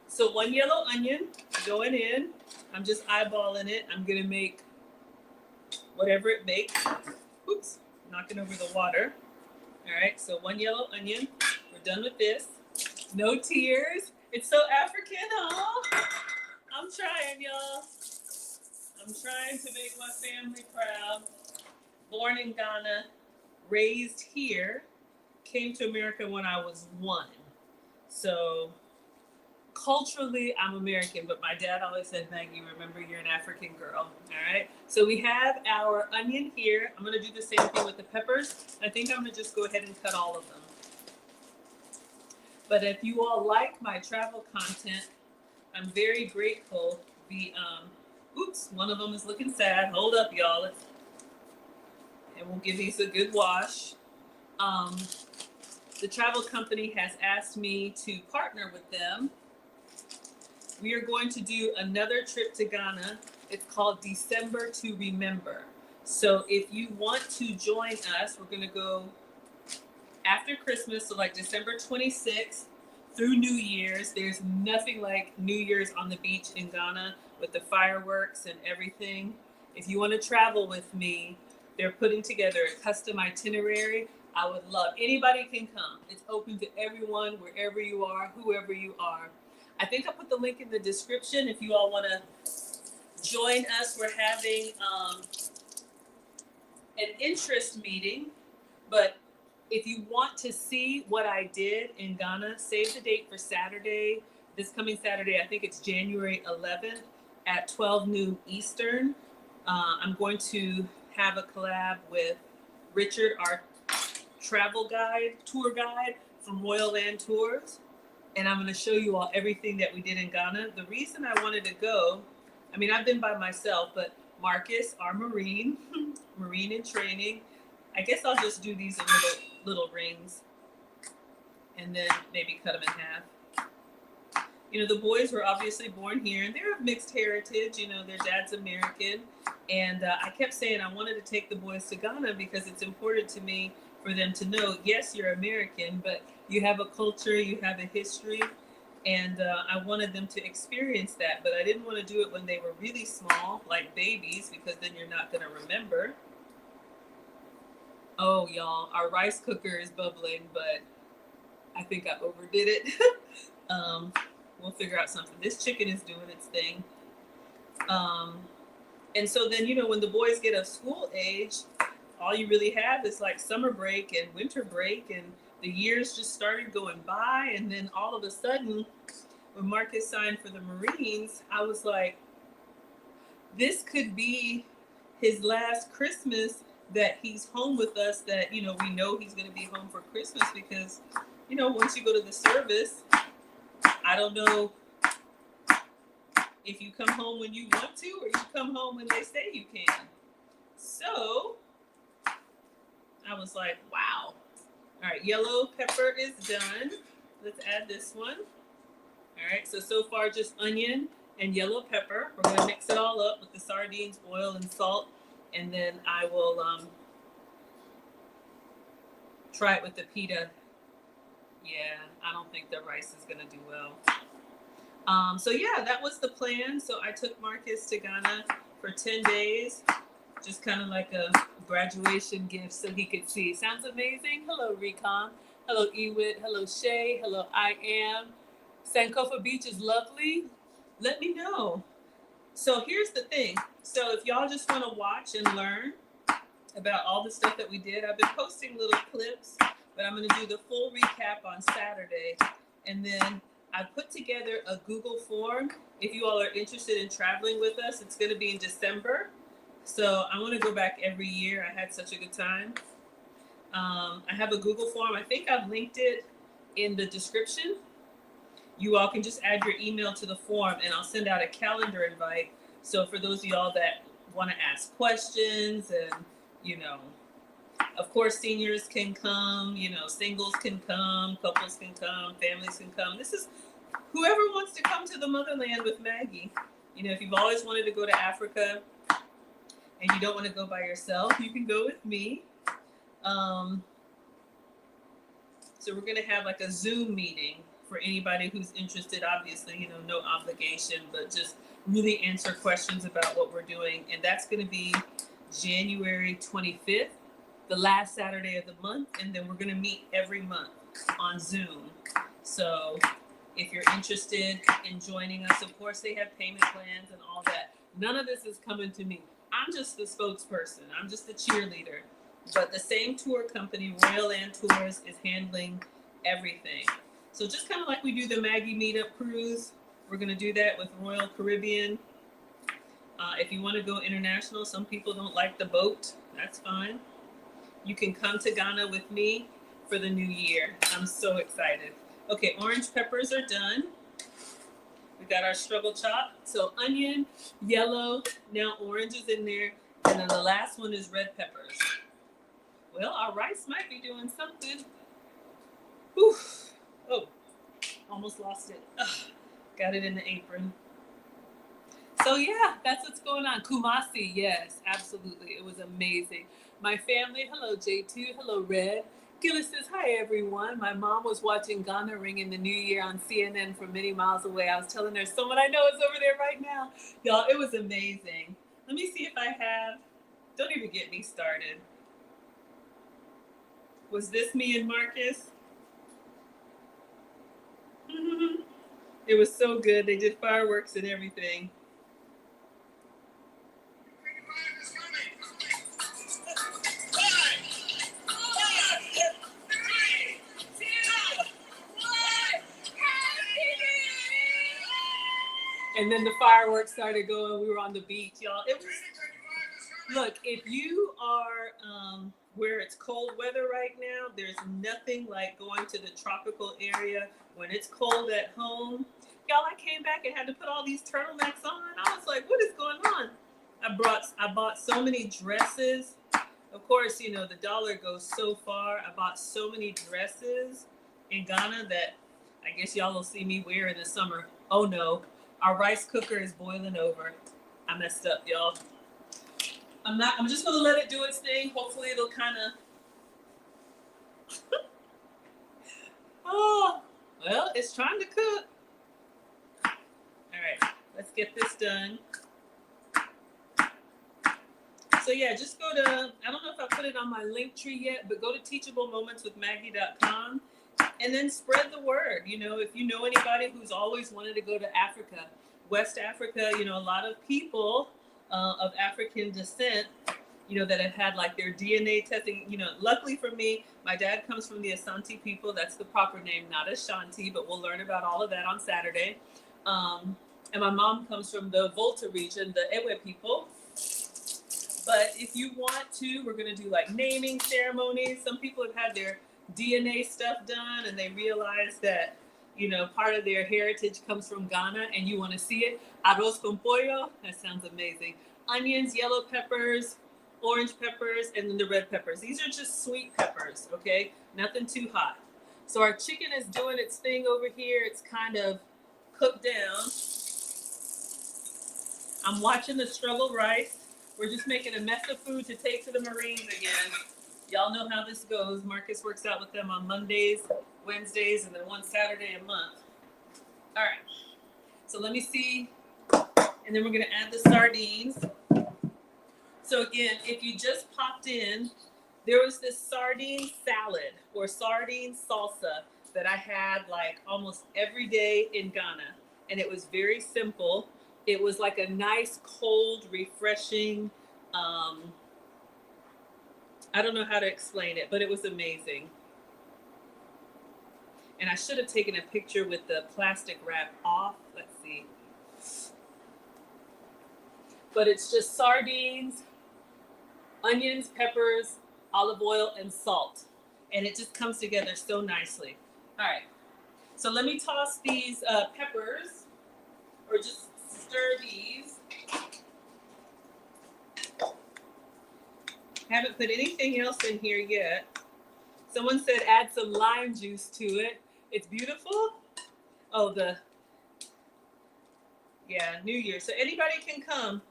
So 1 yellow onion going in. I'm just eyeballing it. I'm gonna make whatever it makes. Oops, knocking over the water. All right. So 1 yellow onion. We're done with this. No tears. It's so African, huh? I'm trying, y'all. I'm trying to make my family proud. Born in Ghana, raised here, came to America when I was 1. So culturally, I'm American, but my dad always said, Maggie, remember you're an African girl. All right. So we have our onion here. I'm going to do the same thing with the peppers. I think I'm going to just go ahead and cut all of them. But if you all like my travel content, I'm very grateful. Oops, one of them is looking sad. Hold up, y'all. And we'll give these a good wash. The travel company has asked me to partner with them. We are going to do another trip to Ghana. It's called December to Remember. So if you want to join us, we're going to go after Christmas, so like December 26th through New Year's. There's nothing like New Year's on the beach in Ghana with the fireworks and everything. If you want to travel with me, they're putting together a custom itinerary. I would love, anybody can come. It's open to everyone, wherever you are, whoever you are. I think I put the link in the description if you all want to join us. We're having an interest meeting, but if you want to see what I did in Ghana, save the date for Saturday, this coming Saturday. I think it's January 11th at 12 noon Eastern. I'm going to have a collab with Richard, our travel guide, tour guide from Royal Land Tours. And I'm going to show you all everything that we did in Ghana. The reason I wanted to go, I mean, I've been by myself, but Marcus, our Marine, Marine in training, I guess I'll just do these in little rings and then maybe cut them in half. You know, the boys were obviously born here and they're of mixed heritage. You know, their dad's American. And I kept saying I wanted to take the boys to Ghana because it's important to me for them to know, yes, you're American, but you have a culture, you have a history, and I wanted them to experience that. But I didn't want to do it when they were really small, like babies, because then you're not going to remember. Oh, y'all, our rice cooker is bubbling, but I think I overdid it. um, we'll figure out something. This chicken is doing its thing. Um, and so then, when the boys get of school age, all you really have is like summer break and winter break, and the years just started going by. And then all of a sudden, when Marcus signed for the Marines, I was like, this could be his last Christmas that he's home with us, that, we know he's going to be home for Christmas, because, once you go to the service, I don't know if you come home when you want to or you come home when they say you can. So I was like, wow. All right, yellow pepper is done. Let's add this one. All right, so far just onion and yellow pepper. We're gonna mix it all up with the sardines, oil, and salt, and then I will try it with the pita. Yeah, I don't think the rice is gonna do well. So yeah, that was the plan. So I took Marcus to Ghana for 10 days, just kind of like a graduation gift so he could see. Sounds amazing. Hello, Recon. Hello, Ewit. Hello, Shay. Hello, I Am. Sankofa Beach is lovely. Let me know. So here's the thing. So if y'all just want to watch and learn about all the stuff that we did, I've been posting little clips, but I'm going to do the full recap on Saturday. And then I put together a Google form. If you all are interested in traveling with us, it's going to be in December. So I want to go back every year. I had such a good time. I have a Google form. I think I've linked it in the description. You all can just add your email to the form, and I'll send out a calendar invite. So for those of y'all that want to ask questions, and, of course, seniors can come, singles can come, couples can come, families can come. This is whoever wants to come to the motherland with Maggie. If you've always wanted to go to Africa and you don't want to go by yourself, you can go with me. So we're going to have like a Zoom meeting for anybody who's interested. Obviously, no obligation, but just really answer questions about what we're doing. And that's going to be January 25th, the last Saturday of the month. And then we're going to meet every month on Zoom. So if you're interested in joining us, of course, they have payment plans and all that. None of this is coming to me. I'm just the spokesperson. I'm just the cheerleader. But the same tour company, Royal Land Tours, is handling everything. So just kind of like we do the Maggie Meetup Cruise, we're going to do that with Royal Caribbean. If you want to go international, some people don't like the boat. That's fine. You can come to Ghana with me for the new year. I'm so excited. Okay, orange peppers are done. We got our struggle chop. So onion, yellow, now orange is in there. And then the last one is red peppers. Well, our rice might be doing something. Whew. Oh, almost lost it. Ugh. Got it in the apron. So yeah, that's what's going on. Kumasi, yes, absolutely. It was amazing. My family, hello J2, hello Red. Gillis says, hi everyone. My mom was watching Ghana Ring in the New Year on CNN from many miles away. I was telling her someone I know is over there right now. Y'all, it was amazing. Let me see if I have, don't even get me started. Was this me and Marcus? It was so good. They did fireworks and everything. And then the fireworks started going. We were on the beach, y'all. It was, look, if you are where it's cold weather right now, there's nothing like going to the tropical area when it's cold at home. Y'all, I came back and had to put all these turtlenecks on. I was like, what is going on? I bought so many dresses. Of course, the dollar goes so far. I bought so many dresses in Ghana that I guess y'all will see me wear in the summer. Oh no, our rice cooker is boiling over. I messed up, y'all. I'm just gonna let it do its thing. Hopefully it'll kind of Oh, well, it's trying to cook. All right, let's get this done. So yeah, just go to, I don't know if I put it on my link tree yet, but go to teachablemomentswithmaggie.com and then spread the word. You know, if you know anybody who's always wanted to go to Africa, West Africa, you know, a lot of people of African descent, you know, that have had like their DNA testing. You know, luckily for me, my dad comes from the Asante people. That's the proper name, not Ashanti, but we'll learn about all of that on Saturday. And my mom comes from the Volta region, the Ewe people. But if you want to, we're going to do like naming ceremonies. Some people have had their DNA stuff done and they realize that, you know, part of their heritage comes from Ghana and you want to see it. Arroz con pollo, that sounds amazing. Onions, yellow peppers, orange peppers, and then the red peppers. These are just sweet peppers, okay? Nothing too hot. So our chicken is doing its thing over here. It's kind of cooked down. I'm watching the struggle rice. We're just making a mess of food to take to the Marines again. Y'all know how this goes. Marcus works out with them on Mondays, Wednesdays, and then one Saturday a month. All right. So let me see. And then we're going to add the sardines. So again, if you just popped in, there was this sardine salad or sardine salsa that I had like almost every day in Ghana. And it was very simple. It was like a nice, cold, refreshing, I don't know how to explain it, but it was amazing. And I should have taken a picture with the plastic wrap off. Let's see. But it's just sardines, onions, peppers, olive oil, and salt. And it just comes together so nicely. All right. So let me toss these peppers, or just stir these. Haven't put anything else in here yet. Someone said add some lime juice to it. It's beautiful. Oh, New Year. So anybody can come.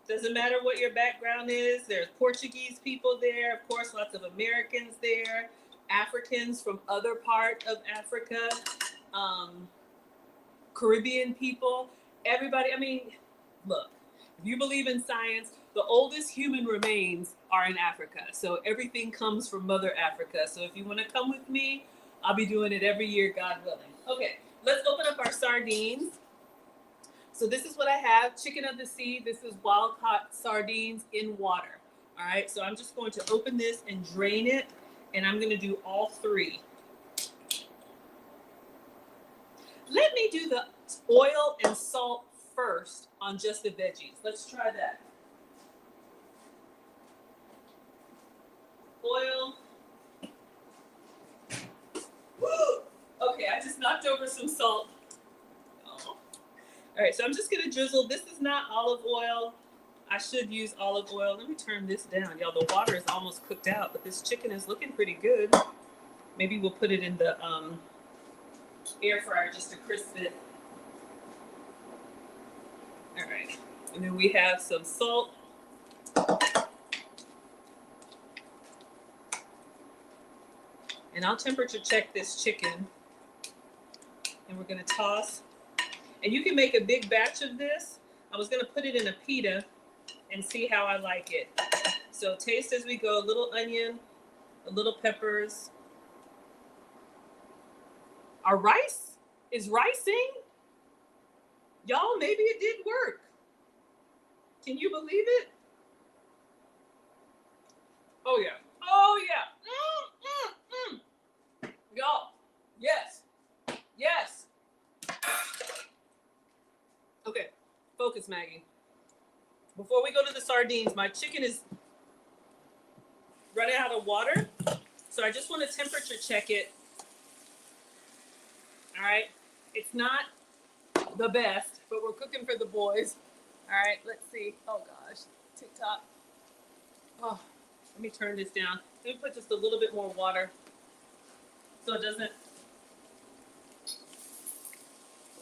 Doesn't matter what your background is. There's Portuguese people there. Of course, lots of Americans there. Africans from other part of Africa. Caribbean people. Everybody. I mean, look, if you believe in science, the oldest human remains are in Africa. So everything comes from Mother Africa. So if you want to come with me, I'll be doing it every year, God willing. Okay, let's open up our sardines. So this is what I have, chicken of the sea. This is wild caught sardines in water. All right, so I'm just going to open this and drain it, and I'm going to do all three. Let me do the oil and salt first on just the veggies. Let's try that. Oil. Woo! Okay, I just knocked over some salt. Oh. All right, so I'm just gonna drizzle. This is not olive oil. I should use olive oil. Let me turn this down. Y'all, the water is almost cooked out, but this chicken is looking pretty good. Maybe we'll put it in the air fryer just to crisp it. All right, and then we have some salt. And I'll temperature check this chicken. And we're gonna toss. And you can make a big batch of this. I was gonna put it in a pita and see how I like it. So taste as we go, a little onion, a little peppers. Our rice is ricing. Y'all, maybe it did work. Can you believe it? Oh yeah, oh yeah. Y'all, yes, yes. Okay, focus, Maggie. Before we go to the sardines, my chicken is running out of water, so I just want to temperature check it. All right, it's not the best, but we're cooking for the boys. All right, let's see. Oh gosh, TikTok. Oh, let me turn this down. Let me put just a little bit more water so it doesn't.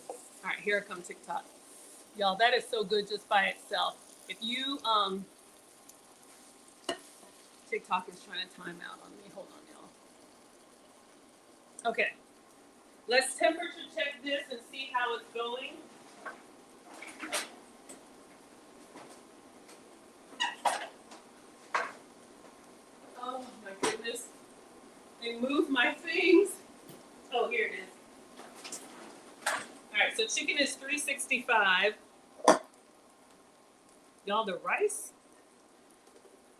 All right, here comes TikTok. Y'all, that is so good just by itself. If you, TikTok is trying to time out on me. Hold on, y'all. Okay, Let's temperature check this and see how it's going. Oh my goodness. They moved my things. Oh, here it is. All right, so chicken is 365. Y'all, the rice,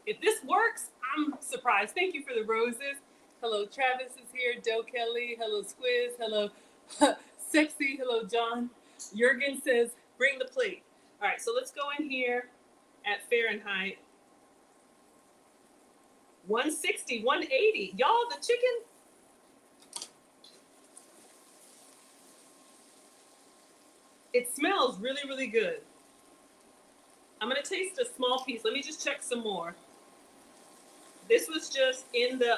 if this works, I'm surprised. Thank you for the roses. Hello, Travis is here. Doe Kelly. Hello, Squiz. Hello, Sexy. Hello, John. Jurgen says, bring the plate. All right, so let's go in here at Fahrenheit. 160, 180. Y'all, the chicken. It smells really, really good. I'm going to taste a small piece. Let me just check some more. This was just in the,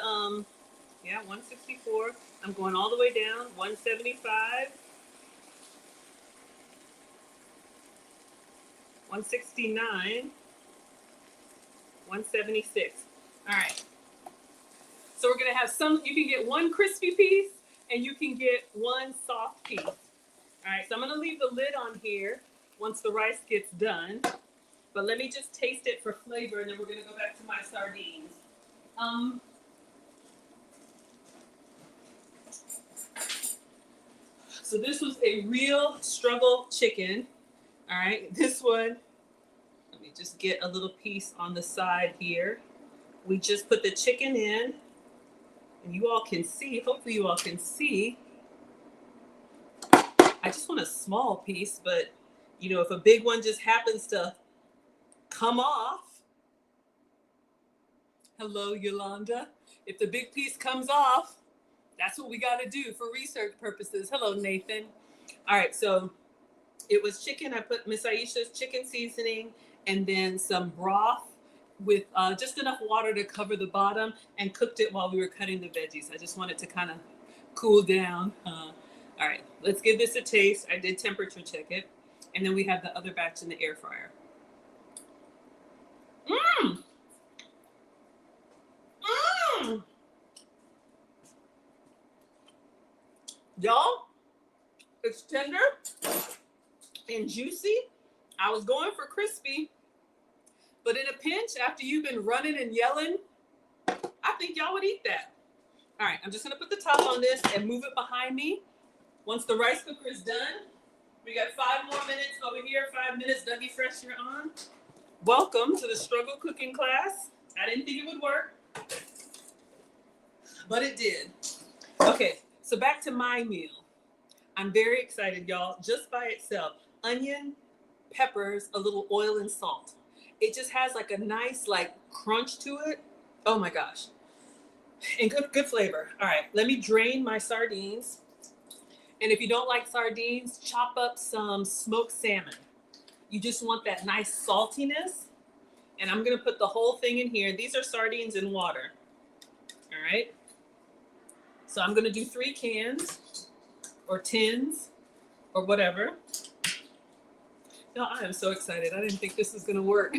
164. I'm going all the way down. 175. 169. 176. All right. So we're going to have some, you can get one crispy piece and you can get one soft piece. All right. So I'm going to leave the lid on here once the rice gets done. But let me just taste it for flavor, and then we're going to go back to my sardines. So this was a real struggle chicken. All right, this one, let me just get a little piece on the side here. We just put the chicken in, and you all can see, hopefully you all can see. I just want a small piece, but you know, if a big one just happens to come off. Hello, Yolanda. If the big piece comes off, that's what we got to do for research purposes. Hello, Nathan. All right, so it was chicken. I put Miss Aisha'S chicken seasoning and then some broth with just enough water to cover the bottom, and cooked it while we were cutting the veggies. I just wanted to kind of cool down. All right, let's give this a taste. I did temperature check it. And then we have the other batch in the air fryer. Mmm. Mmm. Y'all, it's tender and juicy. I was going for crispy, but in a pinch, after you've been running and yelling, I think y'all would eat that. All right, I'm just gonna put the top on this and move it behind me. Once the rice cooker is done, we got 5 more minutes over here. 5 minutes, Dougie Fresh, you're on. Welcome to the struggle cooking class. I didn't think it would work, but it did. Okay, so back to my meal. I'm very excited, y'all. Just by itself, onion, peppers, a little oil and salt. It just has like a nice like crunch to it. Oh my gosh. And good flavor. All right, let me drain my sardines. And if you don't like sardines, chop up some smoked salmon. You just want that nice saltiness. And I'm gonna put the whole thing in here. These are sardines in water. All right. So I'm gonna do 3 cans or tins or whatever. No, I am so excited. I didn't think this was gonna work.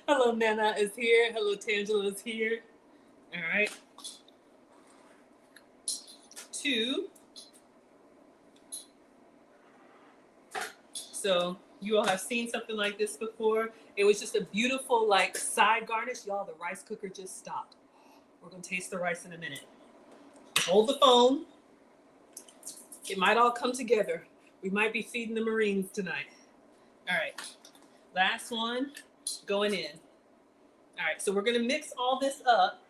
Hello, Nana is here. Hello, Tangela is here. All right. 2. So you all have seen something like this before. It was just a beautiful like side garnish. Y'all, the rice cooker just stopped. We're gonna taste the rice in a minute. Hold the phone. It might all come together. We might be feeding the Marines tonight. All right, last one going in. All right, so we're gonna mix all this up.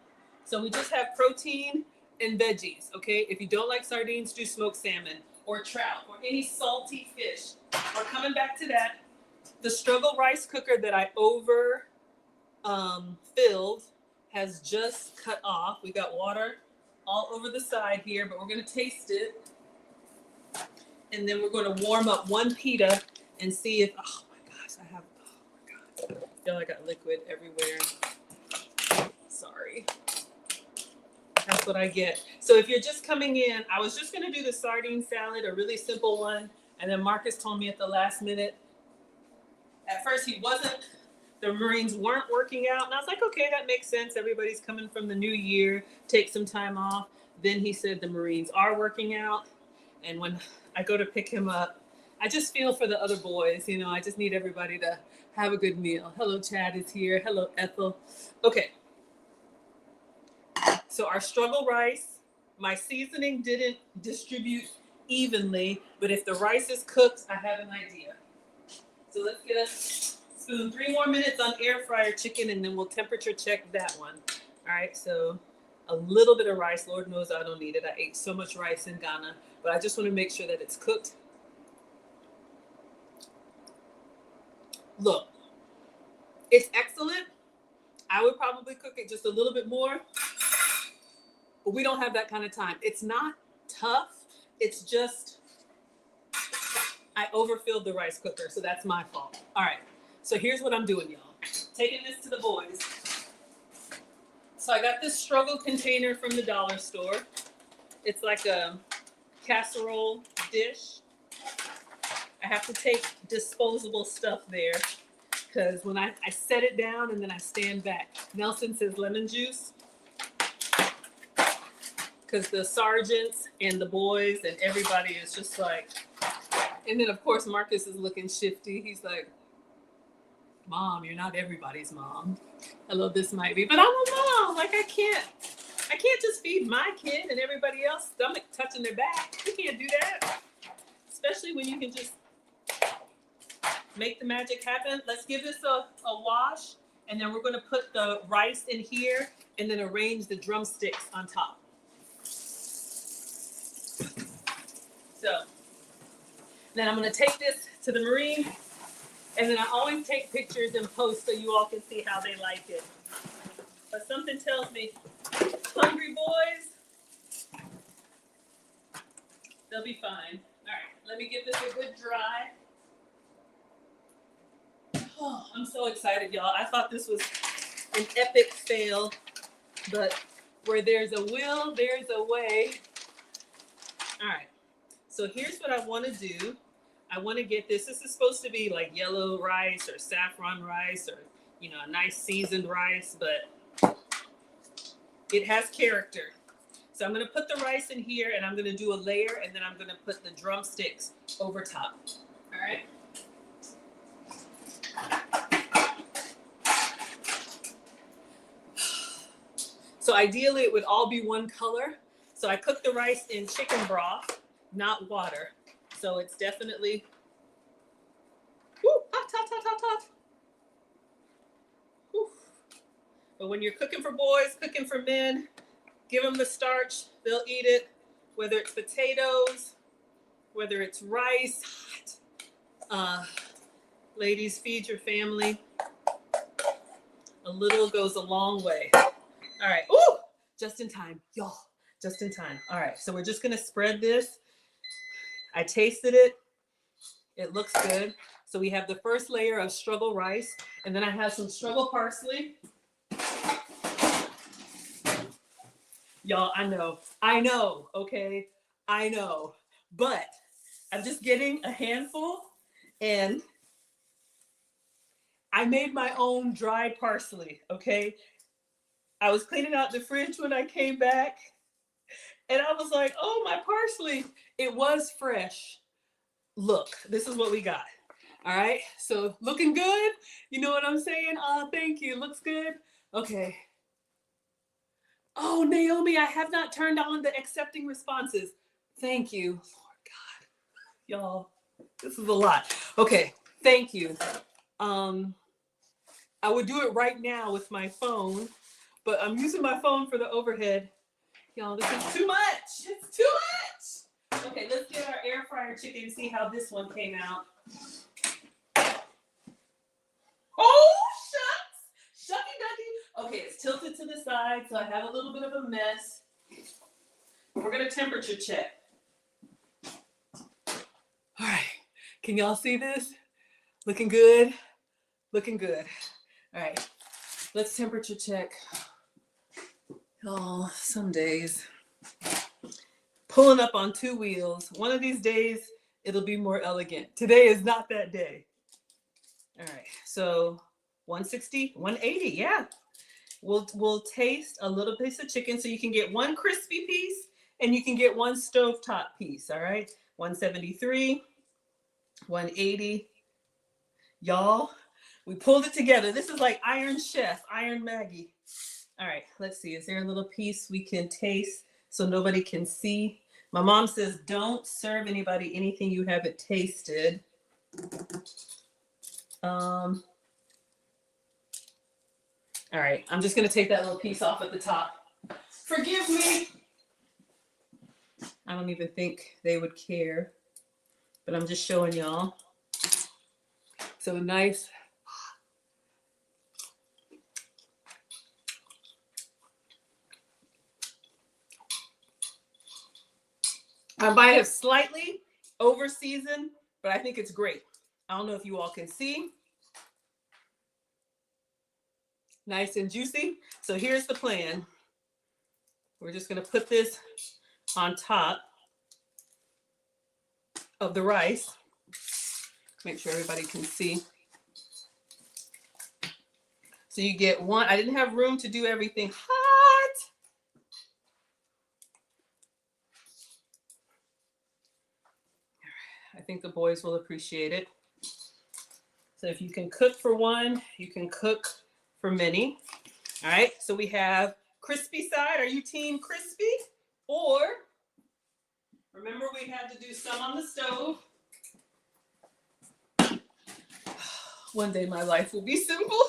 So we just have protein and veggies, okay? If you don't like sardines, do smoked salmon or trout or any salty fish. We're coming back to that. The struggle rice cooker that I over filled has just cut off. We got water all over the side here, but we're gonna taste it. And then we're gonna warm up 1 pita and see if, oh my gosh, oh my God. I feel like I got liquid everywhere. Sorry. That's what I get. So if you're just coming in, I was just gonna do the sardine salad, a really simple one. And then Marcus told me at the last minute, at first the Marines weren't working out. And I was like, okay, that makes sense. Everybody's coming from the new year, take some time off. Then he said the Marines are working out. And when I go to pick him up, I just feel for the other boys. You know, I just need everybody to have a good meal. Hello, Chad is here. Hello, Ethel. Okay. So our struggle rice, my seasoning didn't distribute evenly, but if the rice is cooked, I have an idea. So let's get a spoon. 3 more minutes on air fryer chicken, and then we'll temperature check that one. All right, so a little bit of rice. Lord knows I don't need it. I ate so much rice in Ghana, but I just want to make sure that it's cooked. Look, it's excellent. I would probably cook it just a little bit more, but we don't have that kind of time. It's not tough. It's just I overfilled the rice cooker, so that's my fault. All right, so here's what I'm doing, y'all. Taking this to the boys. So I got this struggle container from the dollar store. It's like a casserole dish. I have to take disposable stuff there because when I set it down and then I stand back. Nelson says lemon juice because the sergeants and the boys and everybody is just like, and then of course Marcus is looking shifty. He's like, Mom, you're not everybody's mom. Hello, this might be, but I'm a mom. Like I can't just feed my kid and everybody else stomach touching their back. You can't do that. Especially when you can just make the magic happen. Let's give this a wash, and then we're going to put the rice in here and then arrange the drumsticks on top. So then I'm going to take this to the Marine, and then I always take pictures and post so you all can see how they like it. But something tells me, hungry boys, they'll be fine. All right, let me give this a good dry. Oh, I'm so excited, y'all. I thought this was an epic fail, but where there's a will, there's a way. All right, so here's what I want to do. I want to get this. This is supposed to be like yellow rice or saffron rice or, you know, a nice seasoned rice, but it has character. So I'm going to put the rice in here and I'm going to do a layer and then I'm going to put the drumsticks over top. All right. So ideally it would all be one color. So I cook the rice in chicken broth, not water. So it's definitely, hot, hot, hot, hot, hot. Woo. But when you're cooking for boys, cooking for men, give them the starch, they'll eat it. Whether it's potatoes, whether it's rice, hot. Ladies, feed your family. A little goes a long way. All right, ooh, just in time, y'all, just in time. All right, so we're just gonna spread this. I tasted it. It looks good. So we have the first layer of struggle rice, and then I have some struggle parsley. Y'all, I know, okay? I know. But I'm just getting a handful, and I made my own dried parsley, okay? I was cleaning out the fridge when I came back, and I was like, oh, my parsley. It was fresh. Look, this is what we got. All right, so looking good. You know what I'm saying? Oh, thank you. Looks good. Okay. Oh, Naomi, I have not turned on the accepting responses. Thank you. Lord God. Y'all, this is a lot. Okay, thank you. I would do it right now with my phone, but I'm using my phone for the overhead. Y'all, this is too much. It's too much. Okay, let's get our air fryer chicken and see how this one came out. Oh, shucks. Shucky ducky. Okay, it's tilted to the side, so I have a little bit of a mess. We're going to temperature check. All right. Can y'all see this? Looking good? Looking good. All right. Let's temperature check. Oh, some days. Pulling up on 2 wheels. One of these days, it'll be more elegant. Today is not that day. All right, so 160, 180, yeah. We'll taste a little piece of chicken so you can get one crispy piece And you can get one stovetop piece, all right? 173, 180. Y'all, we pulled it together. This is like Iron Chef, Iron Maggie. All right, let's see. Is there a little piece we can taste so nobody can see? My mom says, don't serve anybody anything you haven't tasted. All right, I'm just gonna take that little piece off at the top. Forgive me. I don't even think they would care, but I'm just showing y'all. So nice. I might have slightly over seasoned, but I think it's great. I don't know if you all can see. Nice and juicy. So here's the plan. We're just gonna put this on top of the rice. Make sure everybody can see. So you get one. I didn't have room to do everything hot. I think the boys will appreciate it. So if you can cook for one, you can cook for many. All right, so we have crispy side. Are you team crispy? Or, remember we had to do some on the stove. One day my life will be simple,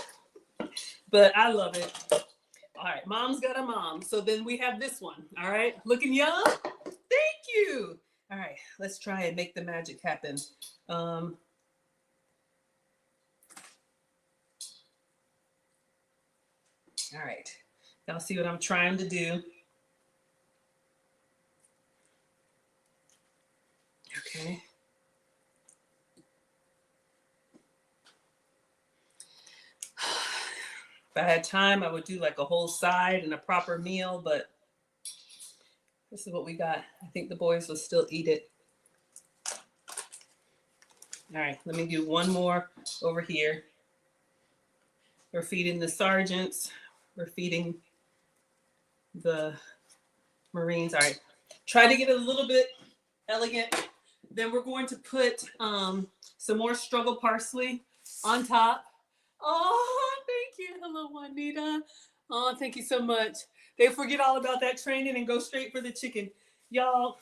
but I love it. All right, mom's got a mom. So then we have this one, all right? Looking young? Thank you. All right, let's try and make the magic happen. All right, y'all see what I'm trying to do. Okay. If I had time, I would do like a whole side and a proper meal, but this is what we got. I think the boys will still eat it. All right, let me do one more over here. We're feeding the sergeants. We're feeding the Marines. All right, try to get it a little bit elegant. Then we're going to put some more struggle parsley on top. Oh, thank you. Hello, Juanita. Oh, thank you so much. They forget all about that training and go straight for the chicken. Y'all,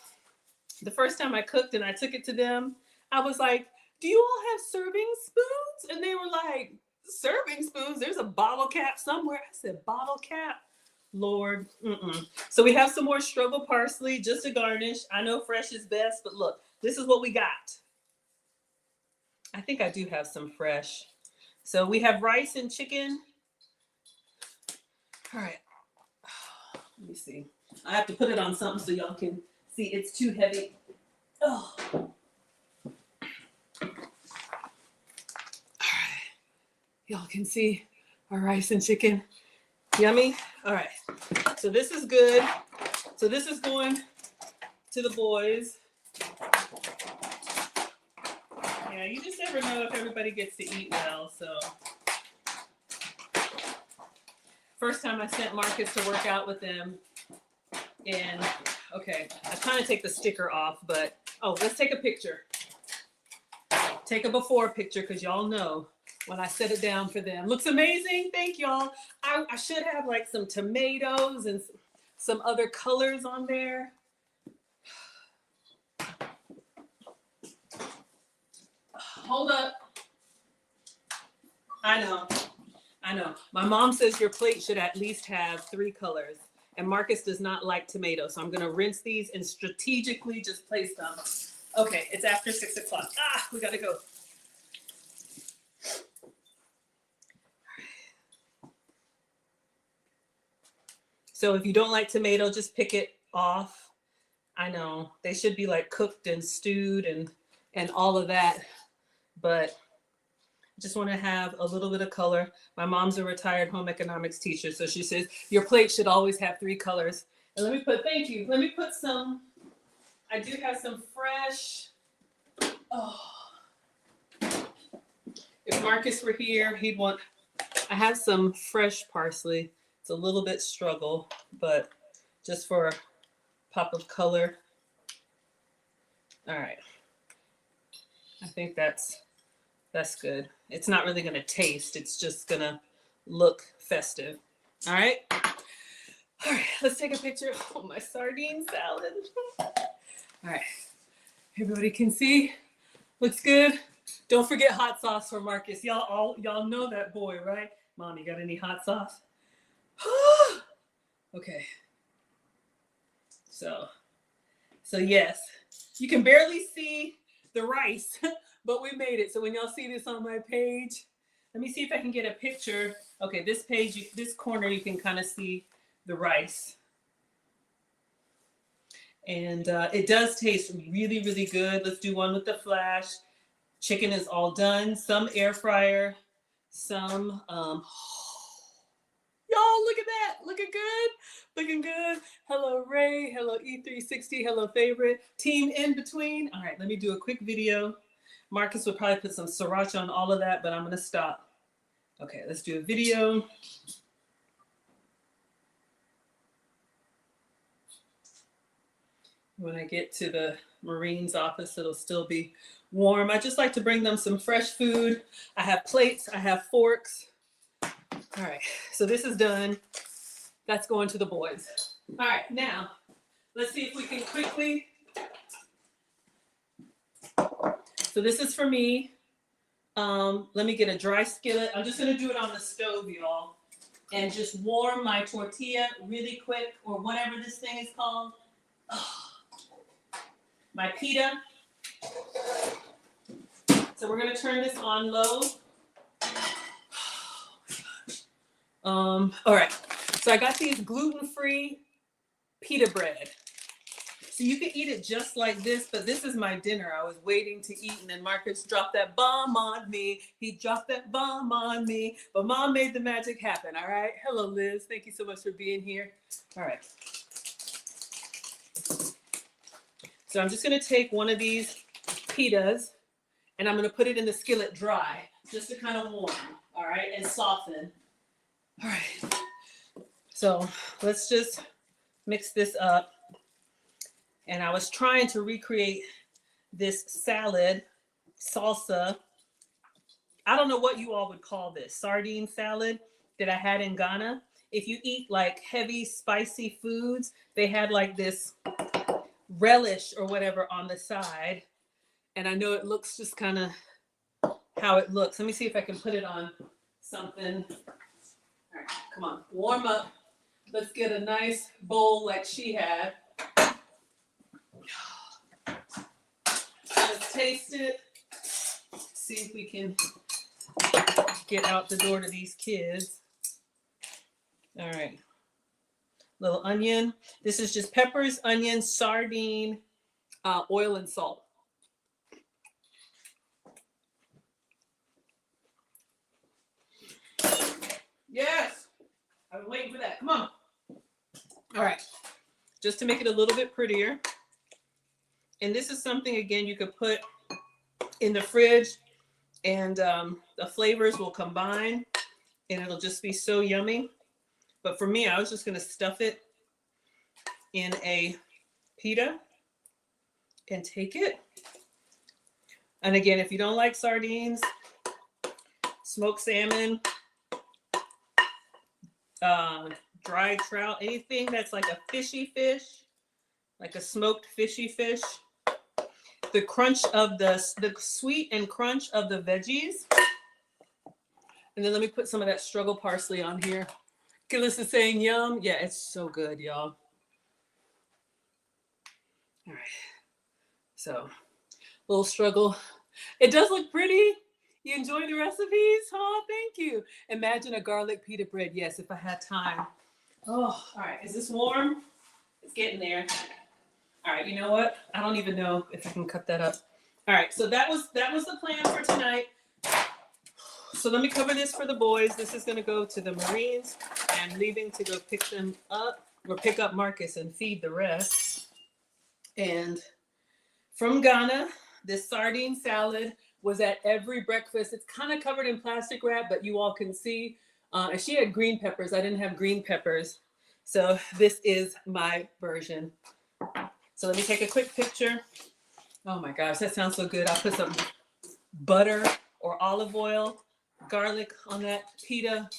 the first time I cooked and I took it to them, I was like, do you all have serving spoons? And they were like, serving spoons? There's a bottle cap somewhere. I said, bottle cap? Lord. So we have some more struggle parsley just to garnish. I know fresh is best, but look, this is what we got. I think I do have some fresh. So we have rice and chicken. All right. Let me see. I have to put it on something so y'all can see. It's too heavy. Oh. All right. Y'all can see our rice and chicken. Yummy. All right. So this is good. So this is going to the boys. Yeah, you just never know if everybody gets to eat well. So first time I sent Marcus to work out with them. And okay, I kind of take the sticker off, but oh, let's take a picture. Take a before picture because y'all know when I set it down for them. Looks amazing. Thank y'all. I should have like some tomatoes and some other colors on there. Hold up. I know. My mom says your plate should at least have 3 colors. And Marcus does not like tomatoes. So I'm going to rinse these and strategically just place them. Okay, it's after 6 o'clock. We got to go. So if you don't like tomato, just pick it off. I know they should be like cooked and stewed and all of that. But I just want to have a little bit of color. My mom's a retired home economics teacher. So she says, your plate should always have 3 colors. And let me put, thank you. Let me put some, I do have some fresh. Oh. If Marcus were here, he'd want, I have some fresh parsley. It's a little bit struggle, but just for pop of color. All right. I think that's good. It's not really going to taste. It's just going to look festive. All right. All right. Let's take a picture of my sardine salad. All right. Everybody can see. Looks good. Don't forget hot sauce for Marcus. Y'all know that boy, right? Mom, you got any hot sauce? Okay. So yes, you can barely see the rice, but we made it. So when y'all see this on my page, let me see if I can get a picture. Okay, this page, this corner, you can kind of see the rice. And it does taste really, really good. Let's do one with the flash. Chicken is all done. Some air fryer, some, y'all look at that. Looking good. Looking good. Hello, Ray. Hello, E360. Hello, favorite. Team in between. All right, let me do a quick video. Marcus would probably put some sriracha on all of that, but I'm going to stop. Okay, let's do a video. When I get to the Marine's office, it'll still be warm. I just like to bring them some fresh food. I have plates. I have forks. All right, so this is done. That's going to the boys. All right, now, let's see if we can quickly. So this is for me. Let me get a dry skillet. I'm just gonna do it on the stove, y'all. And just warm my tortilla really quick, or whatever this thing is called. My pita. So we're gonna turn this on low. All right, so I got these gluten-free pita bread. So you can eat it just like this, but this is my dinner. I was waiting to eat, and then Marcus dropped that bomb on me. He dropped that bomb on me, but Mom made the magic happen, all right? Hello, Liz. Thank you so much for being here. All right. So I'm just gonna take one of these pitas, and I'm gonna put it in the skillet dry, just to kind of warm, all right, and soften. All right, so let's just mix this up. And I was trying to recreate this salad, salsa. I don't know what you all would call this, sardine salad that I had in Ghana. If you eat like heavy, spicy foods, they had like this relish or whatever on the side. And I know it looks just kind of how it looks. Let me see if I can put it on something. All right, come on, warm up. Let's get a nice bowl like she had. Let's taste it. See if we can get out the door to these kids. All right. Little onion. This is just peppers, onions, sardine, oil, and salt. Yes. I was waiting for that. Come on. All right. Just to make it a little bit prettier. And this is something, again, you could put in the fridge, and the flavors will combine, and it'll just be so yummy. But for me, I was just going to stuff it in a pita and take it. And again, if you don't like sardines, smoked salmon, dried trout, anything that's like a fishy fish, like a smoked fishy fish, the crunch of the sweet and crunch of the veggies. And then let me put some of that struggle parsley on here. Gillis is saying yum. Yeah, it's so good, y'all. All right. So, little struggle. It does look pretty. You enjoy the recipes? Oh, thank you. Imagine a garlic pita bread. Yes, if I had time. Oh, all right. Is this warm? It's getting there. All right, you know what? I don't even know if I can cut that up. All right, so that was the plan for tonight. So let me cover this for the boys. This is going to go to the Marines. I'm leaving to go pick them up, or pick up Marcus and feed the rest. And from Ghana, this sardine salad was at every breakfast. It's kind of covered in plastic wrap, but you all can see. And she had green peppers. I didn't have green peppers. So this is my version. So let me take a quick picture. Oh my gosh, that sounds so good. I'll put some butter or olive oil, garlic on that pita.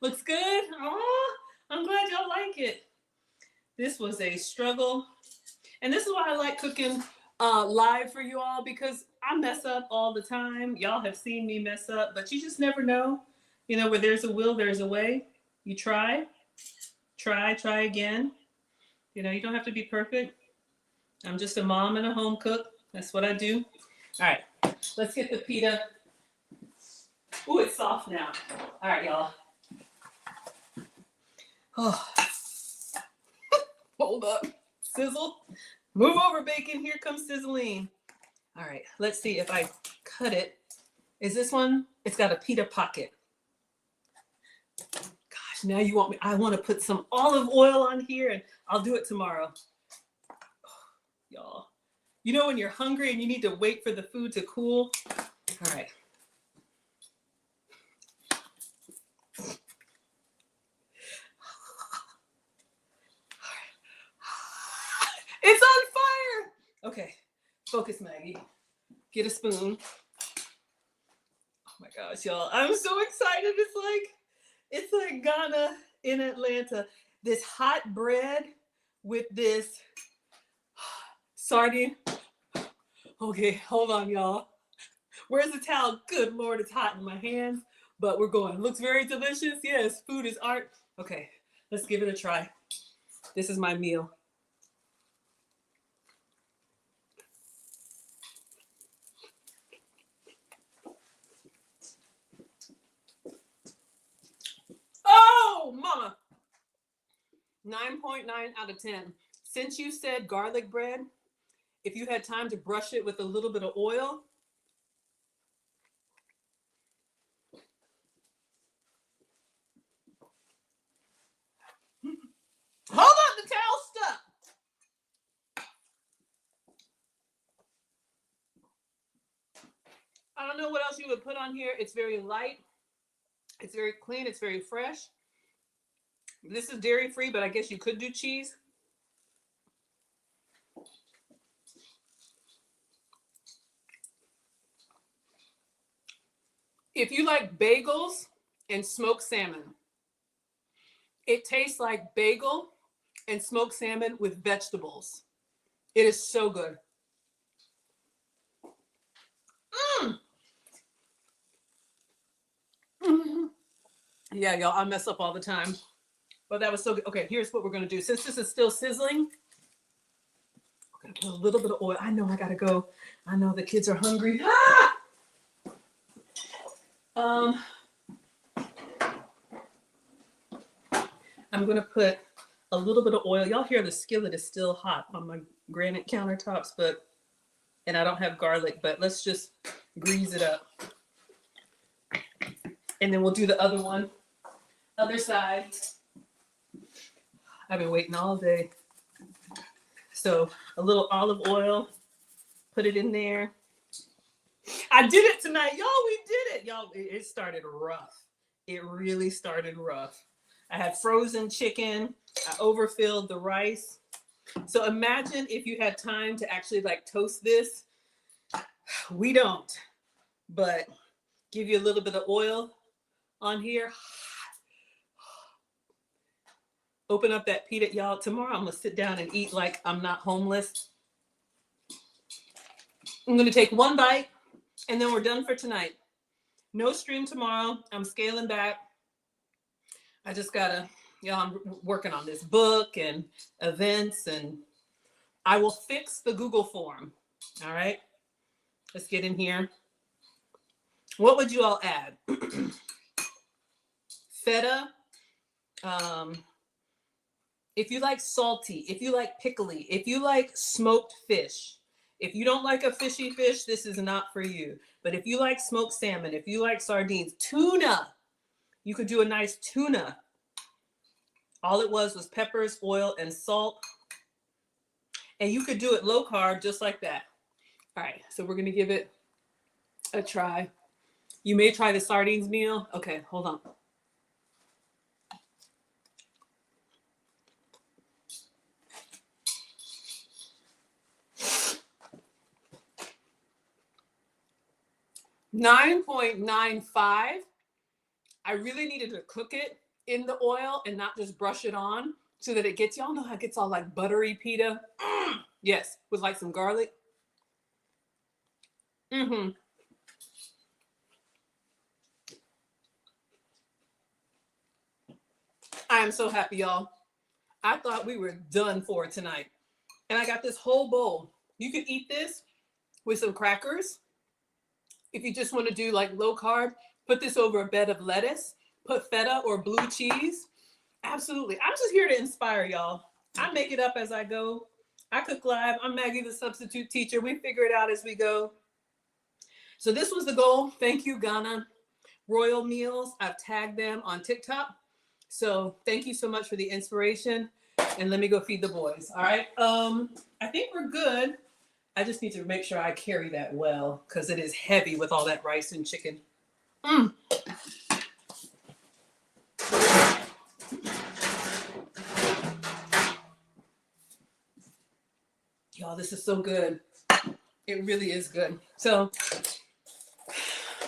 Looks good. Oh, I'm glad y'all like it. This was a struggle. And this is why I like cooking live for you all, because I mess up all the time. Y'all have seen me mess up, but you just never know. You know, where there's a will, there's a way. You try again. You know, you don't have to be perfect. I'm just a mom and a home cook. That's what I do. All right, let's get the pita. Ooh, it's soft now. All right, y'all. Oh, hold up. Sizzle. Move over, bacon. Here comes sizzling. All right, let's see if I cut it. Is this one? It's got a pita pocket. Gosh, now you want me, I want to put some olive oil on here, and I'll do it tomorrow. Oh, y'all, you know when you're hungry and you need to wait for the food to cool? All right. It's on fire. Okay, focus, Maggie. Get a spoon. Oh my gosh, y'all, I'm so excited. It's like Ghana in Atlanta. This hot bread with this sardine. Okay, hold on, y'all. Where's the towel? Good Lord, it's hot in my hands, but we're going. Looks very delicious. Yes, food is art. Okay, let's give it a try. This is my meal. Oh, mama. 9.9 out of 10. Since you said garlic bread, if you had time to brush it with a little bit of oil. Hold on, the towel's stuck. I don't know what else you would put on here. It's very light. It's very clean. It's very fresh. This is dairy free, but I guess you could do cheese. If you like bagels and smoked salmon, it tastes like bagel and smoked salmon with vegetables. It is so good. Mm. Mm-hmm. Yeah, y'all, I mess up all the time. But that was so good. Okay, here's what we're going to do. Since this is still sizzling, we're going to put a little bit of oil. I know I got to go. I know the kids are hungry. Ah! I'm going to put a little bit of oil. Y'all hear the skillet is still hot on my granite countertops, and I don't have garlic, but let's just grease it up. And then we'll do the other one, other side. I've been waiting all day. So a little olive oil, put it in there. I did it tonight. Y'all, we did it. Y'all, it started rough. It really started rough. I had frozen chicken. I overfilled the rice. So imagine if you had time to actually like toast this. We don't, but give you a little bit of oil on here. Open up that pita, y'all. Tomorrow I'm gonna sit down and eat like I'm not homeless. I'm gonna take one bite and then we're done for tonight. No stream tomorrow. I'm scaling back. I just gotta, I'm working on this book and events, and I will fix the Google form. All right, let's get in here. What would you all add? Feta. If you like salty, if you like pickly, if you like smoked fish, if you don't like a fishy fish, this is not for you. But if you like smoked salmon, if you like sardines, tuna, you could do a nice tuna. All it was peppers, oil, and salt. And you could do it low carb, just like that. All right, so we're gonna give it a try. You may try the sardines meal. Okay, hold on. 9.95. I really needed to cook it in the oil and not just brush it on so that it gets, y'all know how it gets all like buttery pita? Yes, with like some garlic. Mm-hmm. I am so happy, y'all. I thought we were done for tonight. And I got this whole bowl. You could eat this with some crackers. If you just want to do like low carb, put this over a bed of lettuce, put feta or blue cheese. Absolutely. I'm just here to inspire y'all. I make it up as I go. I cook live. I'm Maggie, the substitute teacher. We figure it out as we go. So this was the goal. Thank you, Ghana Royal Meals. I've tagged them on TikTok. So thank you so much for the inspiration. And let me go feed the boys. All right. I think we're good. I just need to make sure I carry that well because it is heavy with all that rice and chicken. Y'all, this is so good. It really is good. So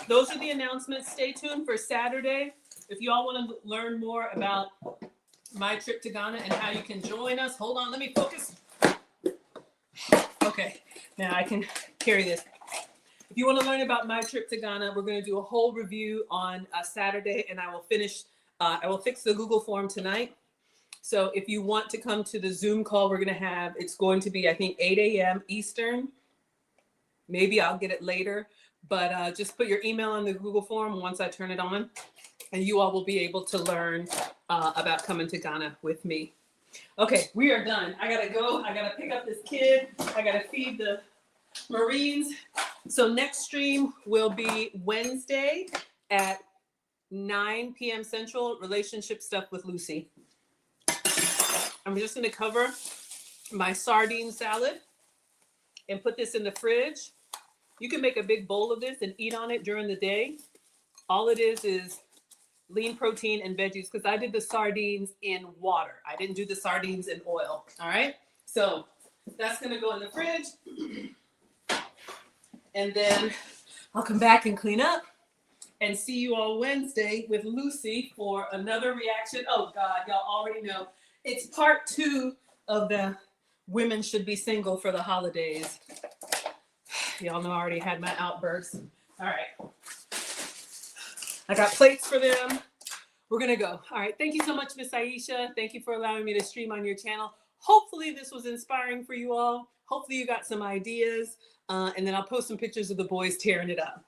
those are the announcements. Stay tuned for Saturday. If you all want to learn more about my trip to Ghana and how you can join us. Hold on, let me focus. Okay, now I can carry this. If you want to learn about my trip to Ghana, we're going to do a whole review on Saturday, and I will fix the Google form tonight. So if you want to come to the Zoom call we're going to have, it's going to be, I think, 8 a.m. Eastern. Maybe I'll get it later, but just put your email on the Google form once I turn it on, and you all will be able to learn about coming to Ghana with me. Okay, we are done. I gotta go. I gotta pick up this kid. I gotta feed the Marines. So next stream will be Wednesday at 9 p.m. Central, relationship stuff with Lucy. I'm just gonna cover my sardine salad and put this in the fridge. You can make a big bowl of this and eat on it during the day. All it is lean protein and veggies, because I did the sardines in water. I didn't do the sardines in oil. All right. So that's going to go in the fridge. And then I'll come back and clean up and see you all Wednesday with Lucy for another reaction. Oh, God, y'all already know. It's part 2 of the Women Should Be Single for the holidays. Y'all know I already had my outbursts. All right. I got plates for them. We're going to go. All right. Thank you so much, Miss Aisha. Thank you for allowing me to stream on your channel. Hopefully this was inspiring for you all. Hopefully you got some ideas. And then I'll post some pictures of the boys tearing it up.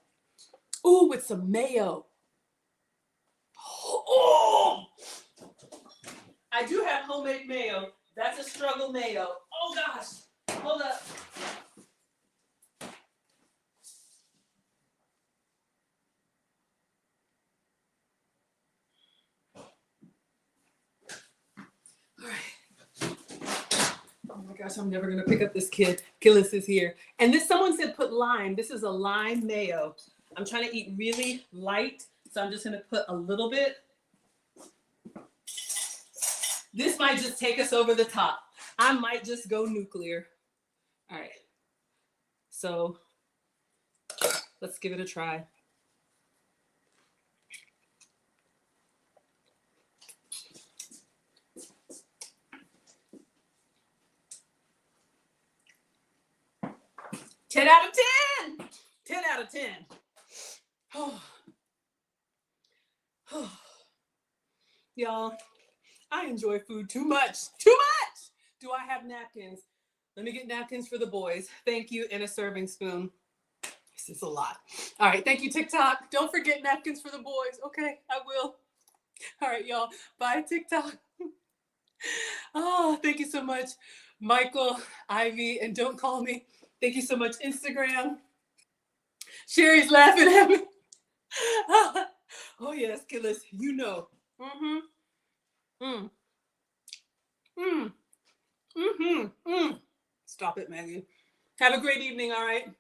Ooh, with some mayo. Oh! I do have homemade mayo. That's a struggle mayo. Oh, gosh. Hold up. All right. Oh my gosh, I'm never gonna pick up this kid. Killis is here. And this, someone said put lime. This is a lime mayo. I'm trying to eat really light, so I'm just gonna put a little bit. This might just take us over the top. I might just go nuclear. All right. So let's give it a try. Ten out of 10. 10 out of 10. Oh. Oh. Y'all, I enjoy food too much. Too much. Do I have napkins? Let me get napkins for the boys. Thank you. And a serving spoon. This is a lot. All right. Thank you, TikTok. Don't forget napkins for the boys. Okay, I will. All right, y'all. Bye, TikTok. Oh, thank you so much, Michael, Ivy, and Don't Call Me. Thank you so much, Instagram. Sherry's laughing at me. Oh, yes, Killis. You know. Stop it, Maggie. Have a great evening, all right?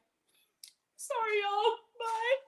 Sorry, y'all. Bye.